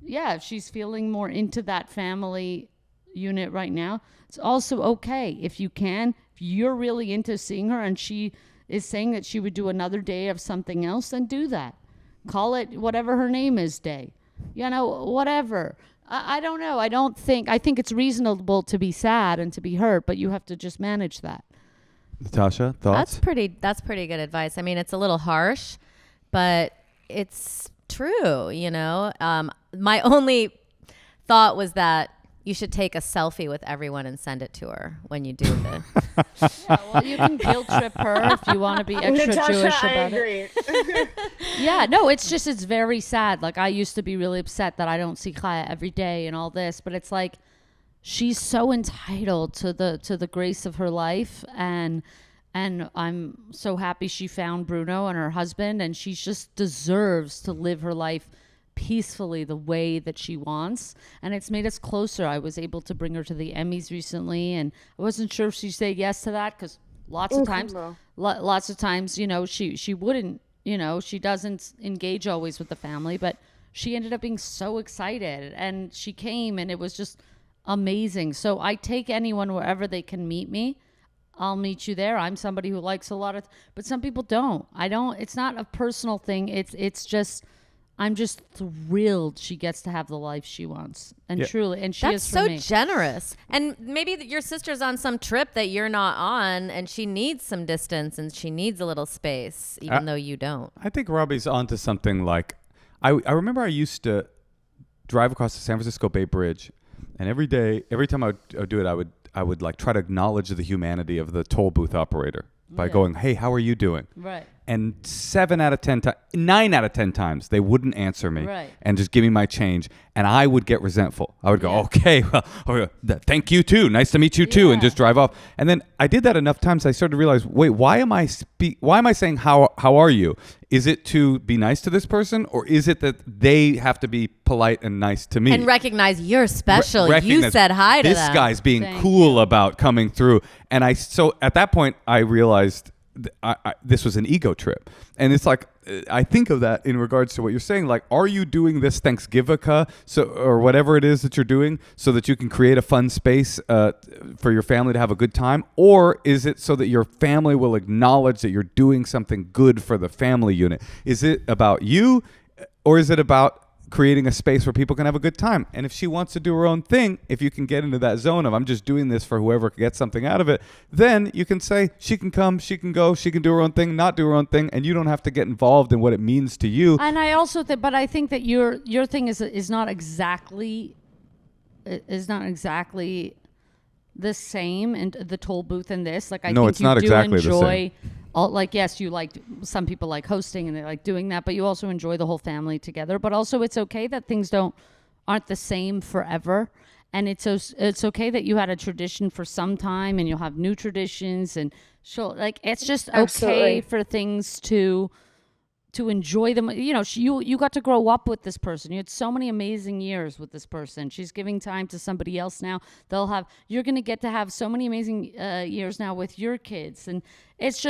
yeah, if she's feeling more into that family unit right now, it's also okay. If you're really into seeing her and she is saying that she would do another day of something else, then do that. Call it whatever her name is day. Whatever. I don't know. I think it's reasonable to be sad and to be hurt, but you have to just manage that. Natasha, thoughts? That's pretty good advice. I mean, it's a little harsh, but it's true, my only thought was that you should take a selfie with everyone and send it to her when you do the Yeah, well, you can guilt trip her if you want to be extra Natasha, Jewish I about agree. it. Yeah, no, it's very sad. Like, I used to be really upset that I don't see Chaya every day and all this, but it's like, she's so entitled to the grace of her life, and I'm so happy she found Bruno and her husband, and she just deserves to live her life peacefully the way that she wants, and it's made us closer. I was able to bring her to the Emmys recently, and I wasn't sure if she'd say yes to that, because lots of times she wouldn't, she doesn't engage always with the family, but she ended up being so excited, and she came, and it was just amazing. So I take anyone wherever they can meet me. I'll meet you there. I'm somebody who likes a lot of, but some people don't. It's not a personal thing. It's just, I'm just thrilled she gets to have the life she wants. And truly, and she That's is for so me. generous. And maybe your sister's on some trip that you're not on, and she needs some distance and she needs a little space, even though you don't. I think Robbie's onto something. Like, I remember I used to drive across the San Francisco Bay Bridge, and every time I would do it, I would like try to acknowledge the humanity of the toll booth operator by going, "Hey, how are you doing?" Right. And 9 out of 10 times, they wouldn't answer me and just give me my change. And I would get resentful. I would go, okay, well, thank you too. Nice to meet you too. And just drive off. And then I did that enough times. I started to realize, wait, why am I saying, how are you? Is it to be nice to this person, or is it that they have to be polite and nice to me? And recognize you're special. You said hi to this them. This guy's being cool about coming through. And so at that point, I realized this was an ego trip. And it's like, I think of that in regards to what you're saying. Like, are you doing this Thanksgiving or whatever it is that you're doing so that you can create a fun space for your family to have a good time? Or is it so that your family will acknowledge that you're doing something good for the family unit? Is it about you, or is it about creating a space where people can have a good time? And if she wants to do her own thing, if you can get into that zone of, I'm just doing this for whoever gets something out of it, then you can say she can come, she can go, she can do her own thing, not do her own thing, and you don't have to get involved in what it means to you. And I also but I think that your thing is not exactly the same, and the toll booth and this, like, I No, think it's you not do exactly the enjoy same. yes, you like, some people like hosting and they like doing that, but you also enjoy the whole family together. But also, it's okay that things aren't the same forever, and it's okay that you had a tradition for some time and you'll have new traditions, and it's just okay Absolutely. for things to to enjoy them. You know, you got to grow up with this person. You had so many amazing years with this person. She's giving time to somebody else now. You're going to get to have so many amazing years now with your kids. And it's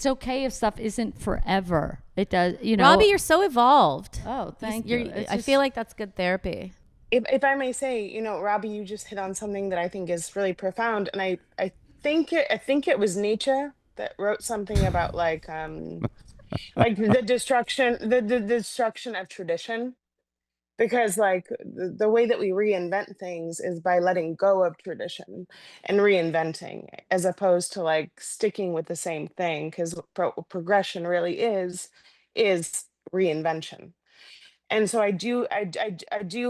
okay if stuff isn't forever. It does, you know. Robby, you're so evolved. Oh, thank you. I feel like that's good therapy. If I may say, you know, Robby, you just hit on something that I think is really profound, and I think it was Nietzsche that wrote something about like the destruction of tradition, because like the way that we reinvent things is by letting go of tradition and reinventing, as opposed to like sticking with the same thing, because progression really is reinvention. And so I do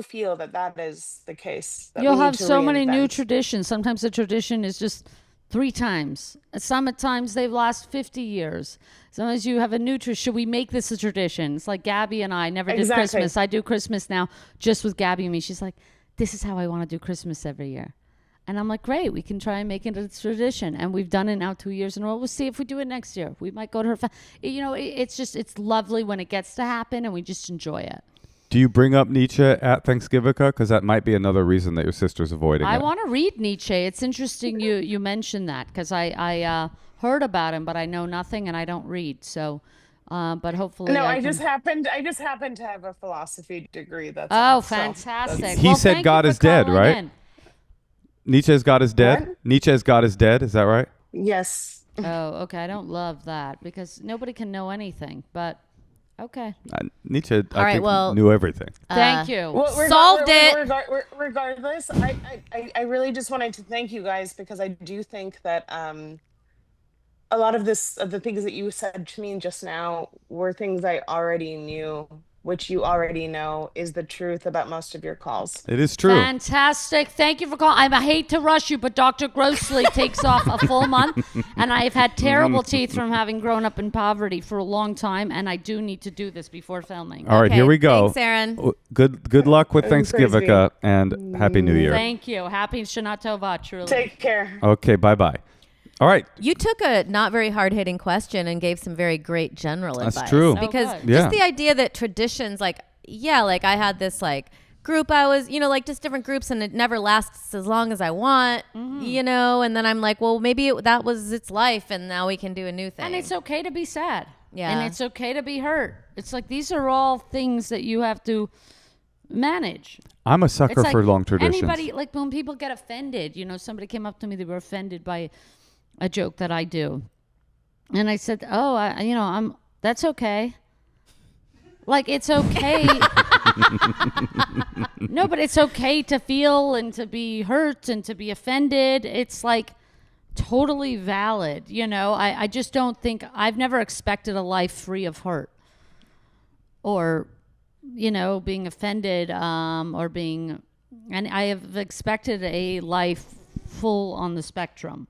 feel that that is the case, that we You'll need have to so many new reinvent. traditions. Sometimes the tradition is just 3 times. Some at times they last 50 years. Sometimes you have a new tradition. Should we make this a tradition? It's like Gabby and I never did Exactly. Christmas. I do Christmas now just with Gabby and me. She's like, this is how I want to do Christmas every year. And I'm like, great, we can try and make it a tradition. And we've done it now 2 years in a row. We'll see if we do it next year. We might go to her. You know, it's lovely when it gets to happen and we just enjoy it. Do you bring up Nietzsche at Thanksgiving? Because that might be another reason that your sister's avoiding it. I want to read Nietzsche. It's interesting you mentioned that, because I heard about him, but I know nothing and I don't read. So, but hopefully. No, I just happened to have a philosophy degree. That's Oh, all. So fantastic! that's- He said thank God you is for dead, calling right? in. Nietzsche's God is dead? What? Nietzsche's God is dead, is that right? Yes. Oh, okay. I don't love that because nobody can know anything. But okay, Nietzsche, All I right, think, well, knew everything. thank you. Well, Solved it. Regardless, I really just wanted to thank you guys, because I do think that a lot of the things that you said to me just now were things I already knew, which you already know is the truth about most of your calls. It is true. Fantastic. Thank you for calling. I hate to rush you, but Dr. Grossley takes off a full month. And I've had terrible teeth from having grown up in poverty for a long time. And I do need to do this before filming. All right, here we go. Thanks, Aaron. Good luck with Crazy. Thanksgiving and Happy New Year. Thank you. Happy Shana Tova, truly. Take care. Okay, bye-bye. All right. You took a not very hard-hitting question and gave some very great general That's advice. true. Because good. Yeah. just the idea that traditions, like I had this like group I was, like just different groups, and it never lasts as long as I want, and then I'm like, well, maybe that was its life, and now we can do a new thing. And it's okay to be sad. Yeah. And it's okay to be hurt. It's like these are all things that you have to manage. I'm a sucker It's for like long traditions. Anybody, like when people get offended, somebody came up to me, they were offended by a joke that I do. And I said, oh, that's okay. Like, it's okay. No, but it's okay to feel and to be hurt and to be offended. It's like totally valid. I just don't think, I've never expected a life free of hurt or, being offended or being, and I have expected a life full on the spectrum,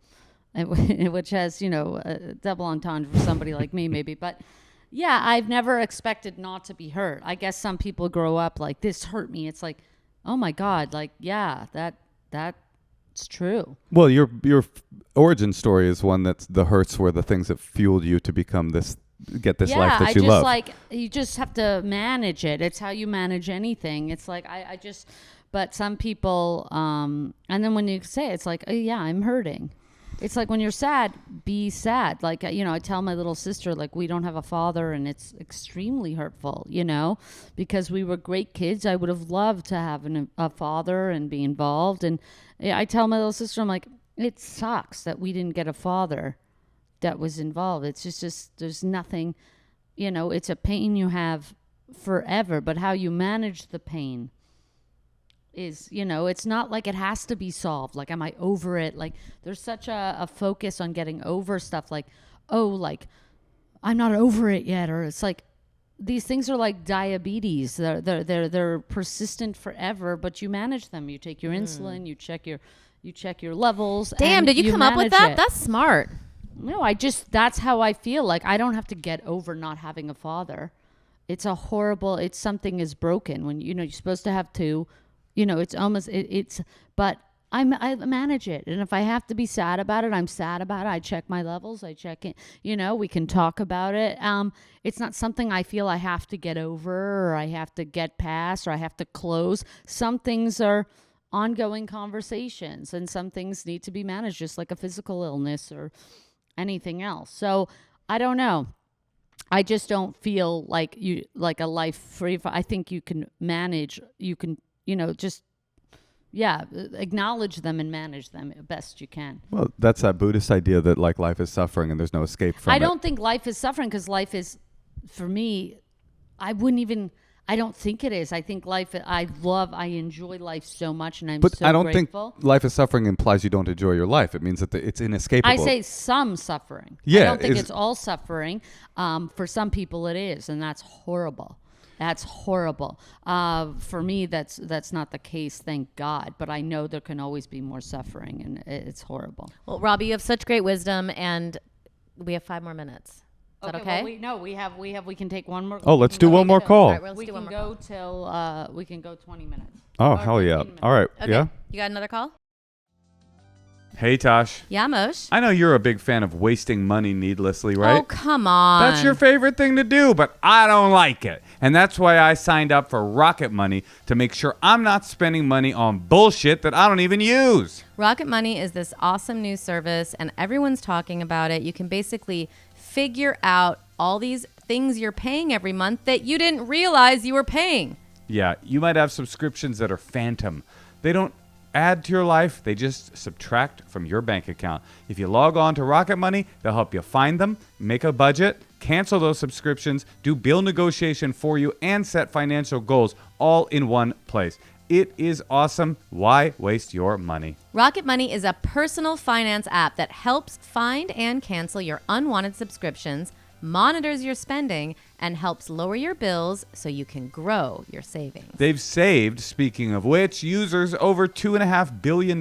which has, a double entendre for somebody like me maybe. But yeah, I've never expected not to be hurt. I guess some people grow up like, this hurt me. It's like, oh my God, like, yeah, that's true. Well, your origin story is one that's the hurts were the things that fueled you to become get this life that you love. Like, you just have to manage it. It's how you manage anything. It's like, but some people, and then when you say it, it's like, oh yeah, I'm hurting. It's like when you're sad, be sad. Like, I tell my little sister, like, we don't have a father, and it's extremely hurtful, because we were great kids. I would have loved to have a father and be involved. And I tell my little sister, I'm like, it sucks that we didn't get a father that was involved. It's just there's nothing, it's a pain you have forever, but how you manage the pain is, it's not like it has to be solved. Like, am I over it? Like, there's such a focus on getting over stuff. Like, oh, like, I'm not over it yet. Or it's like, these things are like diabetes. They're persistent forever, but you manage them. You take your insulin, you check your levels. Damn, and did you come up with manage that? it. That's smart. No, that's how I feel. Like, I don't have to get over not having a father. It's something is broken when, you're supposed to have two. It's almost, but I manage it. And if I have to be sad about it, I'm sad about it. I check my levels. I check it. We can talk about it. It's not something I feel I have to get over or I have to get past or I have to close. Some things are ongoing conversations and some things need to be managed, just like a physical illness or anything else. So I don't know. I just don't feel like a life free. I think you can manage. You can, just acknowledge them and manage them best you can. Well, that's that Buddhist idea that like life is suffering and there's no escape from it. I don't think life is suffering because life is, for me, I don't think it is. I think life, I enjoy life so much and I'm so grateful. But I don't think life is suffering implies you don't enjoy your life. It means that it's inescapable. I say some suffering. Yeah. I don't think it's all suffering. For some people it is, and that's horrible. That's horrible. For me, that's not the case, thank God. But I know there can always be more suffering, and it's horrible. Well, Robby, you have such great wisdom, and we have 5 more minutes. Is that okay? Well, we can take one more. Oh, let's do one more call. All right, We can go till we can go 20 minutes. Oh, Or hell yeah. 15 minutes. All right. Okay. Yeah. You got another call? Hey, Tosh. Yeah, Moshe. I know you're a big fan of wasting money needlessly, right? Oh, come on. That's your favorite thing to do, but I don't like it. And that's why I signed up for Rocket Money to make sure I'm not spending money on bullshit that I don't even use. Rocket Money is this awesome new service, and everyone's talking about it. You can basically figure out all these things you're paying every month that you didn't realize you were paying. Yeah, you might have subscriptions that are phantom. They don't add to your life, they just subtract from your bank account. If you log on to Rocket Money, they'll help you find them, make a budget, cancel those subscriptions, do bill negotiation for you, and set financial goals all in one place. It is awesome. Why waste your money? Rocket Money is a personal finance app that helps find and cancel your unwanted subscriptions, monitors your spending, and helps lower your bills so you can grow your savings. They've saved, speaking of which, users over $2.5 billion,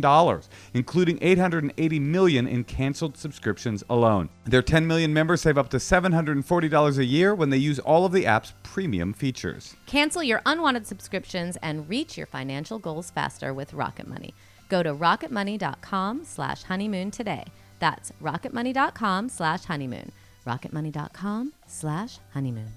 including $880 million in canceled subscriptions alone. Their 10 million members save up to $740 a year when they use all of the app's premium features. Cancel your unwanted subscriptions and reach your financial goals faster with Rocket Money. Go to rocketmoney.com/honeymoon today. That's rocketmoney.com/honeymoon. rocketmoney.com/honeymoon.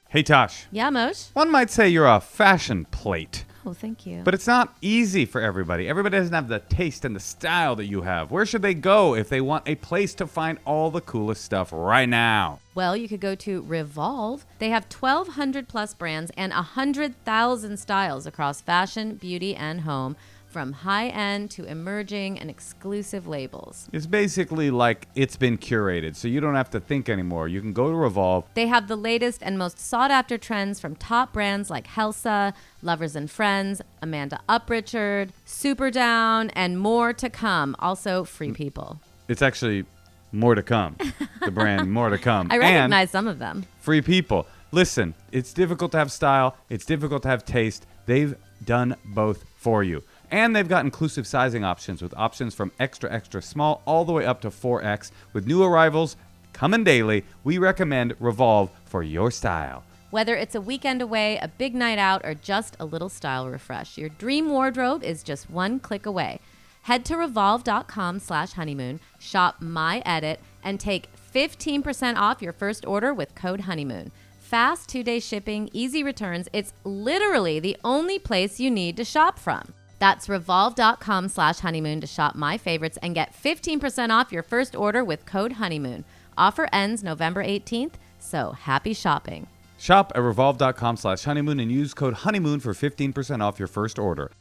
Hey, Tosh. Yeah, Moshe? One might say you're a fashion plate. Oh, thank you. But it's not easy for everybody. Everybody doesn't have the taste and the style that you have. Where should they go if they want a place to find all the coolest stuff right now? Well, you could go to Revolve. They have 1,200 plus brands and 100,000 styles across fashion, beauty, and home, from high-end to emerging and exclusive labels. It's basically like it's been curated, so you don't have to think anymore. You can go to Revolve. They have the latest and most sought-after trends from top brands like Helsa, Lovers and Friends, Amanda Uprichard, Superdown, and more to come. Also, Free People. It's actually more to come. The brand More to Come. I recognize some of them. Free People. Listen, it's difficult to have style. It's difficult to have taste. They've done both for you. And they've got inclusive sizing options with options from extra, extra small all the way up to 4X. With new arrivals coming daily, we recommend Revolve for your style. Whether it's a weekend away, a big night out, or just a little style refresh, your dream wardrobe is just one click away. Head to revolve.com/honeymoon, shop My Edit, and take 15% off your first order with code honeymoon. Fast 2-day shipping, easy returns. It's literally the only place you need to shop from. That's revolve.com/honeymoon to shop my favorites and get 15% off your first order with code honeymoon. Offer ends November 18th, so happy shopping. Shop at revolve.com/honeymoon and use code honeymoon for 15% off your first order.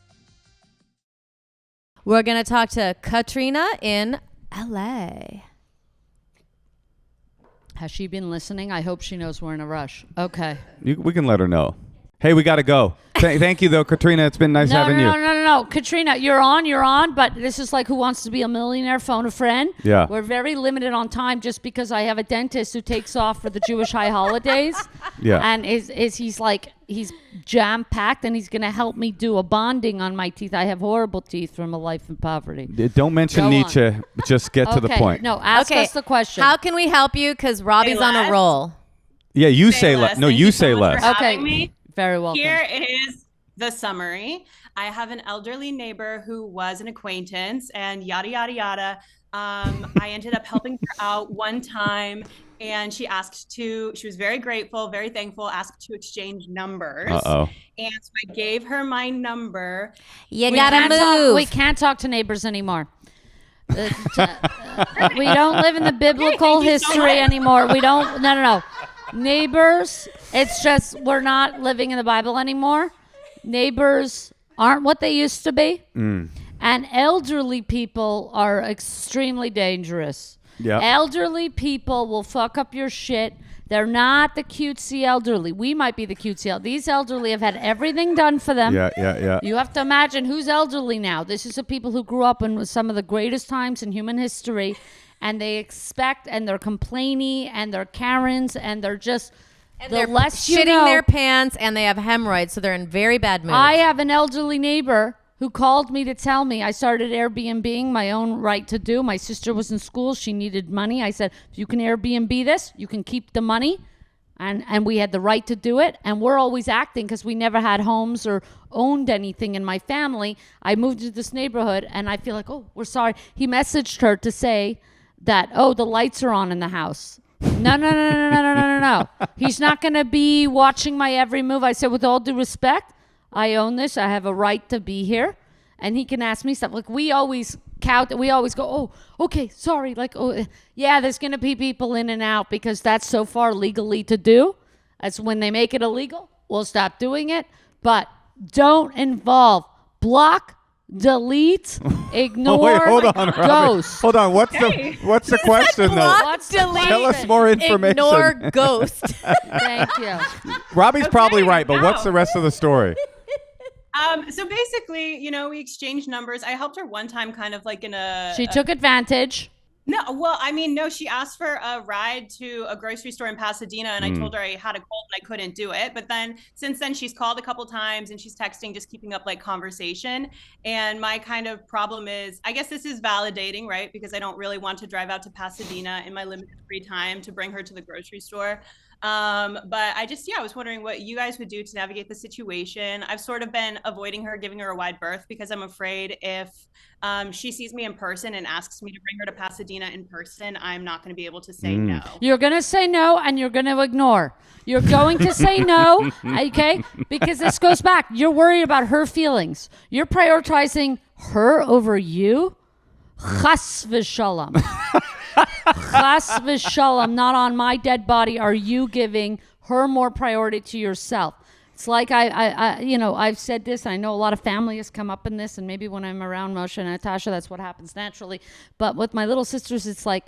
We're going to talk to Katrina in LA. Has she been listening? I hope she knows we're in a rush. Okay. We can let her know. Hey, we got to go. Thank you, though, Katrina. It's been nice having you. No. Katrina, you're on, but this is like Who Wants to Be a Millionaire? Phone a friend. Yeah. We're very limited on time just because I have a dentist who takes off for the Jewish high holidays. Yeah. And he's jam-packed, and he's going to help me do a bonding on my teeth. I have horrible teeth from a life in poverty. Don't mention Go Nietzsche. on. Just get to the point. No, ask us the question. How can we help you? Because Robbie's on a roll. Yeah, you say less. No, Thank you you say so much less. for Okay. having me. Very welcome. Here is the summary. I have an elderly neighbor who was an acquaintance and yada, yada, yada. I ended up helping her out one time, and she was very grateful, very thankful, asked to exchange numbers. Uh-oh. And so I gave her my number. You gotta move. We can't talk to neighbors anymore. We don't live in the biblical history anymore. We don't. No. Neighbors. It's just we're not living in the Bible anymore. Neighbors aren't what they used to be. And elderly people are extremely dangerous. Yep. Elderly people will fuck up your shit. They're not the cutesy elderly. We might be the cutesy. These elderly have had everything done for them. Yeah. You have to imagine who's elderly now. This is the people who grew up in some of the greatest times in human history, and they expect, and they're complainy, and they're Karens, and they're just... And they're shitting their pants, and they have hemorrhoids, so they're in very bad mood. I have an elderly neighbor who called me to tell me I started Airbnb-ing, my own right to do. My sister was in school. She needed money. I said, if you can Airbnb this, you can keep the money. And we had the right to do it. And we're always acting because we never had homes or owned anything in my family. I moved to this neighborhood, and I feel like, oh, we're sorry. He messaged her to say that, oh, the lights are on in the house. No. He's not going to be watching my every move. I said, with all due respect, I own this. I have a right to be here. And he can ask me stuff. Like, we always go, oh, okay, sorry. Like, oh, yeah, there's going to be people in and out because that's so far legally to do. That's when they make it illegal. We'll stop doing it. But don't involve, block, delete, ignore, hold on, ghost. Hold on. What's the question, though? Block, delete, Tell us more information. Ignore ghost. Thank you. Robbie's probably right, but what's the rest of the story? So basically, we exchanged numbers. I helped her one time kind of like in She took advantage. No, she asked for a ride to a grocery store in Pasadena, and I told her I had a cold and I couldn't do it. But then since then, she's called a couple times and she's texting, just keeping up like conversation. And my kind of problem is, I guess this is validating, right? Because I don't really want to drive out to Pasadena in my limited free time to bring her to the grocery store. But I was wondering what you guys would do to navigate the situation. I've sort of been avoiding her, giving her a wide berth because I'm afraid if she sees me in person and asks me to bring her to Pasadena in person, I'm not going to be able to say no. You're going to say no, and you're going to ignore. You're going to say no, okay? Because this goes back. You're worried about her feelings. You're prioritizing her over you. Chas v'shalom. Chas v'shalom, not on my dead body are you giving her more priority to yourself. It's like I've said this. I know a lot of family has come up in this, and maybe when I'm around Moshe and Natasha, that's what happens naturally. But with my little sisters, it's like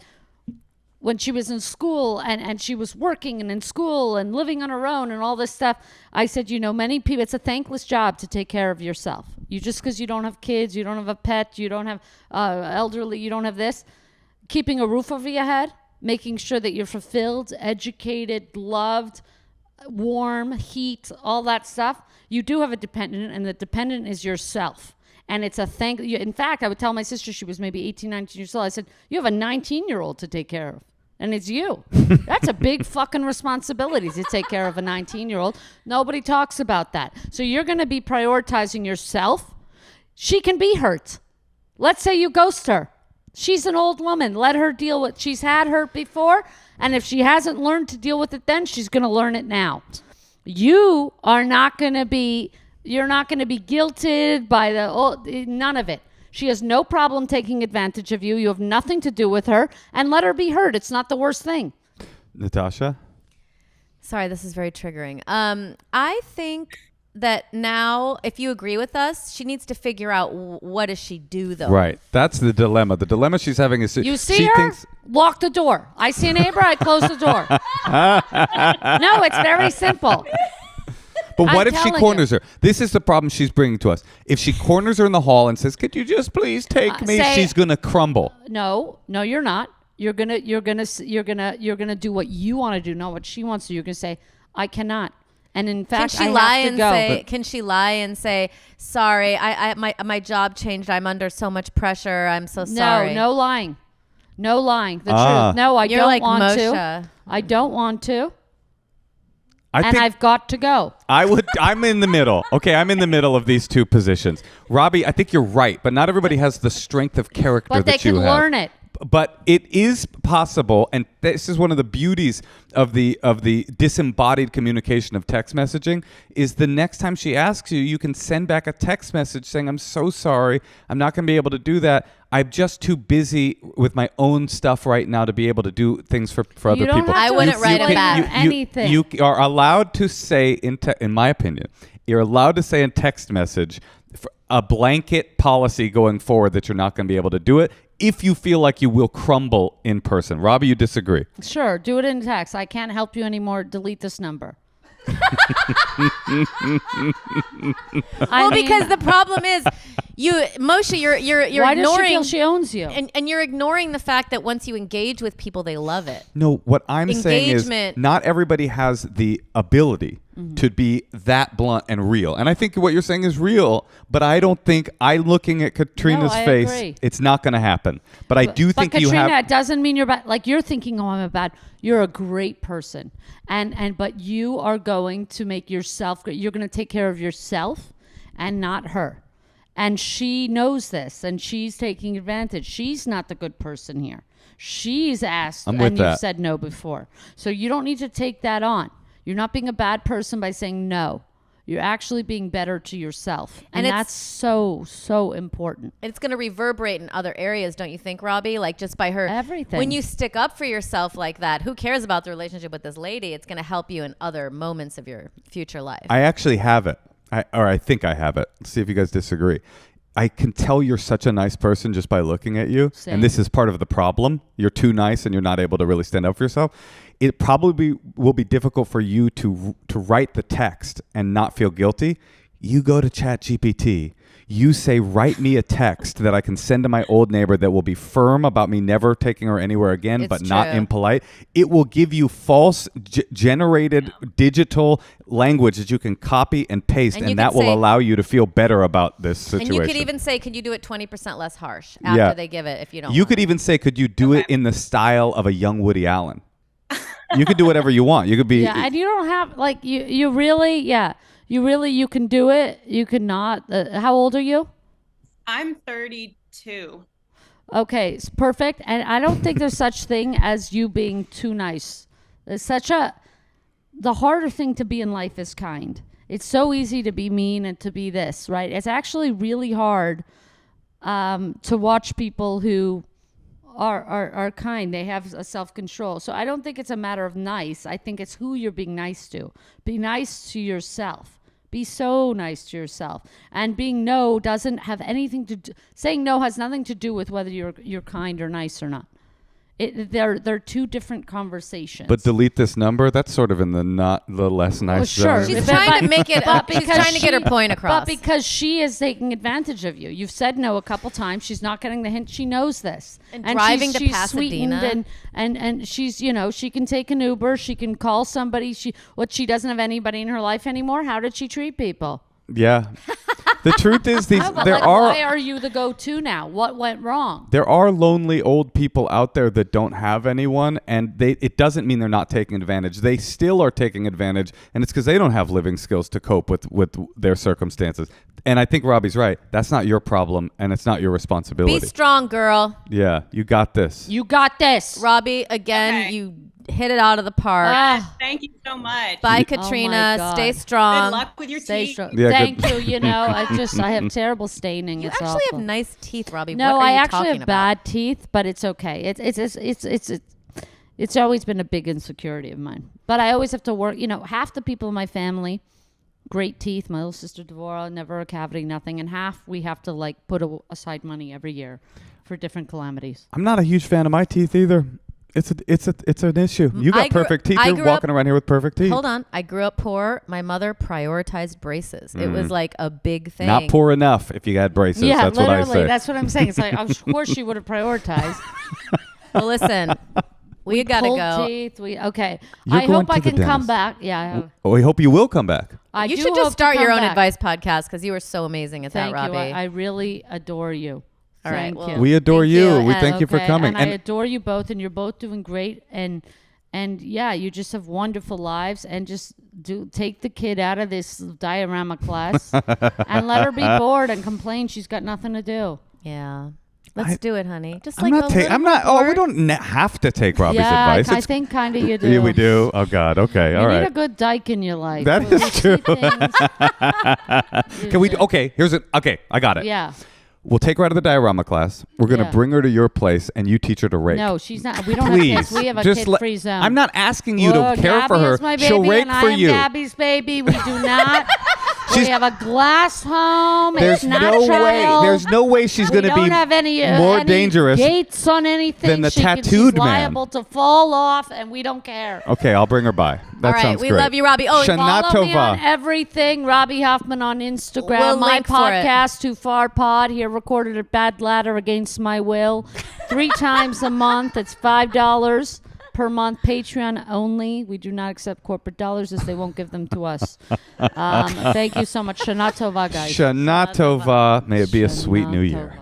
when she was in school and she was working and in school and living on her own and all this stuff, I said, many people, it's a thankless job to take care of yourself. Just because you don't have kids, you don't have a pet, you don't have elderly, you don't have this. Keeping a roof over your head, making sure that you're fulfilled, educated, loved, warm, heat, all that stuff. You do have a dependent, and the dependent is yourself. And it's a thank. In fact, I would tell my sister, she was maybe 18, 19 years old. I said, you have a 19-year-old to take care of. And it's you. That's a big fucking responsibility to take care of a 19-year-old. Nobody talks about that. So you're going to be prioritizing yourself. She can be hurt. Let's say you ghost her. She's an old woman. Let her deal with. She's had hurt before, and if she hasn't learned to deal with it then, she's going to learn it now. You are not going to be. You're not going to be guilted by none of it. She has no problem taking advantage of you. You have nothing to do with her, and let her be hurt. It's not the worst thing. Natasha? Sorry, this is very triggering. I think that now, if you agree with us, she needs to figure out what does she do, though. Right. That's the dilemma. The dilemma she's having is you see her, lock the door. I see a neighbor, I close the door. No, it's very simple. But what if she corners her? This is the problem she's bringing to us. If she corners her in the hall and says, "Could you just please take me?" She's gonna crumble. No, you're not. You're gonna do what you want to do, not what she wants to. You're gonna say, "I cannot." And in fact, can she lie and say, "Sorry, my job changed. I'm under so much pressure. I'm so sorry." No lying. No lying. The truth. No, I You're don't like want Moshe. to. I don't want to. I've got to go. I'm in the middle. Okay, I'm in the middle of these two positions. Robbie, I think you're right, but not everybody has the strength of character But they that you can have. learn it. But it is possible, and this is one of the beauties of the disembodied communication of text messaging, is the next time she asks you, you can send back a text message saying, I'm so sorry, I'm not going to be able to do that. I'm just too busy with my own stuff right now to be able to do things for other You don't people. have to I wouldn't write it explain back. anything. You are allowed to say, in my opinion, you're allowed to say in text message a blanket policy going forward that you're not going to be able to do it if you feel like you will crumble in person. Robbie, you disagree? Sure, do it in text. I can't help you anymore. Delete this number. Because the problem is, Moshe, you're why does she ignoring. feel she owns you? And you're ignoring the fact that once you engage with people, they love it. No, what I'm saying is Engagement. not everybody has the ability to be that blunt and real. And I think what you're saying is real, but I don't think, looking at Katrina's I face, agree. it's not going to happen. But I do think Katrina, you have... it doesn't mean you're bad. Like, you're thinking, oh, I'm a bad. You're a great person, but you are going to make yourself. You're going to take care of yourself, and not her. And she knows this, and she's taking advantage. She's not the good person here. She's asked, I'm with and you've that. said no before. So you don't need to take that on. You're not being a bad person by saying no. You're actually being better to yourself. And it's- that's so, so important. It's going to reverberate in other areas, don't you think, Robbie? Like, just by her. Everything. When you stick up for yourself like that, who cares about the relationship with this lady? It's going to help you in other moments of your future life. I actually have it. I think I have it. Let's see if you guys disagree. I can tell you're such a nice person just by looking at you. Same. And this is part of the problem. You're too nice and you're not able to really stand up for yourself. It probably will be difficult for you to write the text and not feel guilty. You go to ChatGPT. You say, write me a text that I can send to my old neighbor that will be firm about me never taking her anywhere again, It's but not true. impolite. It will give you false generated digital language that you can copy and paste, And you and can that will say- allow you to feel better about this and situation. you could even say, could you do it 20% less harsh after Yeah. they give it if you don't You want could even say, could you do it in the style of a young Woody Allen? You could do whatever you want. You could be... Yeah, and you don't have, like, you really, you can do it. You cannot. How old are you? I'm 32. Okay, it's perfect. And I don't think there's such thing as you being too nice. The harder thing to be in life is kind. It's so easy to be mean and to be this, right? It's actually really hard to watch people who are kind. They have a self-control. So I don't think it's a matter of nice. I think it's who you're being nice to. Be nice to yourself. Be so nice to yourself. And being no doesn't have anything to do. Saying no has nothing to do with whether you're kind or nice or not. They're two different conversations. But delete this number, that's sort of in the less nice sure. zone. She's But- trying to make it up. She's because trying to get her point across. But because she is taking advantage of you. You've said no a couple times. She's not getting the hint. She knows this. And driving to she's Pasadena. sweetened and she's, she can take an Uber. She can call somebody. She doesn't have anybody in her life anymore. How did she treat people? Yeah. The truth is, Why are you the go-to now? What went wrong? there are lonely old people out there that don't have anyone, and it doesn't mean they're not taking advantage. They still are taking advantage, and it's because they don't have living skills to cope with their circumstances. And I think Robbie's right. That's not your problem, and it's not your responsibility. Be strong, girl. Yeah, you got this. You got this. Robbie, again, Okay. you hit it out of the park. Ah, Thank you so much. Bye, Oh my Katrina. God. Stay Good strong. luck with your stay teeth. strong. Yeah, Thank good. you. I have terrible staining. You It's actually awful. have nice teeth, Robbie. No, what are I you actually talking have about? bad teeth, but it's okay. It's always been a big insecurity of mine. But I always have to work. Half the people in my family, great teeth. My little sister Devora, never a cavity, nothing, and half we have to put aside money every year for different calamities. I'm not a huge fan of my teeth either. It's an issue. You got perfect teeth. You're walking around here with perfect teeth. Hold on. I grew up poor. My mother prioritized braces. It was like a big thing. Not poor enough if you had braces. Yeah, That's what I literally. say. That's what I'm saying. It's like, of course she would have prioritized. Well, listen, we gotta Pulled go. teeth. Okay. You're I going hope I to the can come dentist. back. Yeah. We hope you will come back. I You do should hope just to start your come own back. advice podcast because you were so amazing at Thank that, you. Robbie. I really adore you. All right, Thank well, you. We adore Thank you. you, We and- thank you for Okay, coming. And I adore you both, and you're both doing great. And And yeah, you just have wonderful lives, and just take the kid out of this diorama class and let her be bored and complain she's got nothing to do. Yeah. Let's do it, honey. Just I'm not. We don't have to take Robby's advice. I think kind of you do. Yeah, we do. Oh God. Okay. All right. You need a good dyke in your life. That is true. Can we? Okay. Okay. I got it. Yeah. We'll take her out of the diorama class. We're going to bring her to your place, and you teach her to rake. No, she's not. We don't Please, have kids. We have a just kid-free zone. I'm not asking you to care Gabby for her. is my baby, She'll rake and for I am you. Gabby's baby. We do not. We have a glass home. There's it's not no way. child. There's no way she's going to We don't be have any, more any dangerous gates on anything. than the she's tattooed man. liable to fall off, and we don't care. Okay, I'll bring her by. That All right, sounds we great. love you, Robby. Oh, Follow me on Shanatova. everything. Robby Hoffman on Instagram. We'll my link for it. podcast, Too Far Pod, here recorded at Bad Ladder against my will. 3 times a month. It's $5 per month. Patreon only. We do not accept corporate dollars, as they won't give them to us. Thank you so much. Shana Tova, guys. Shanatova. May it be a sweet new Shana year. Tova.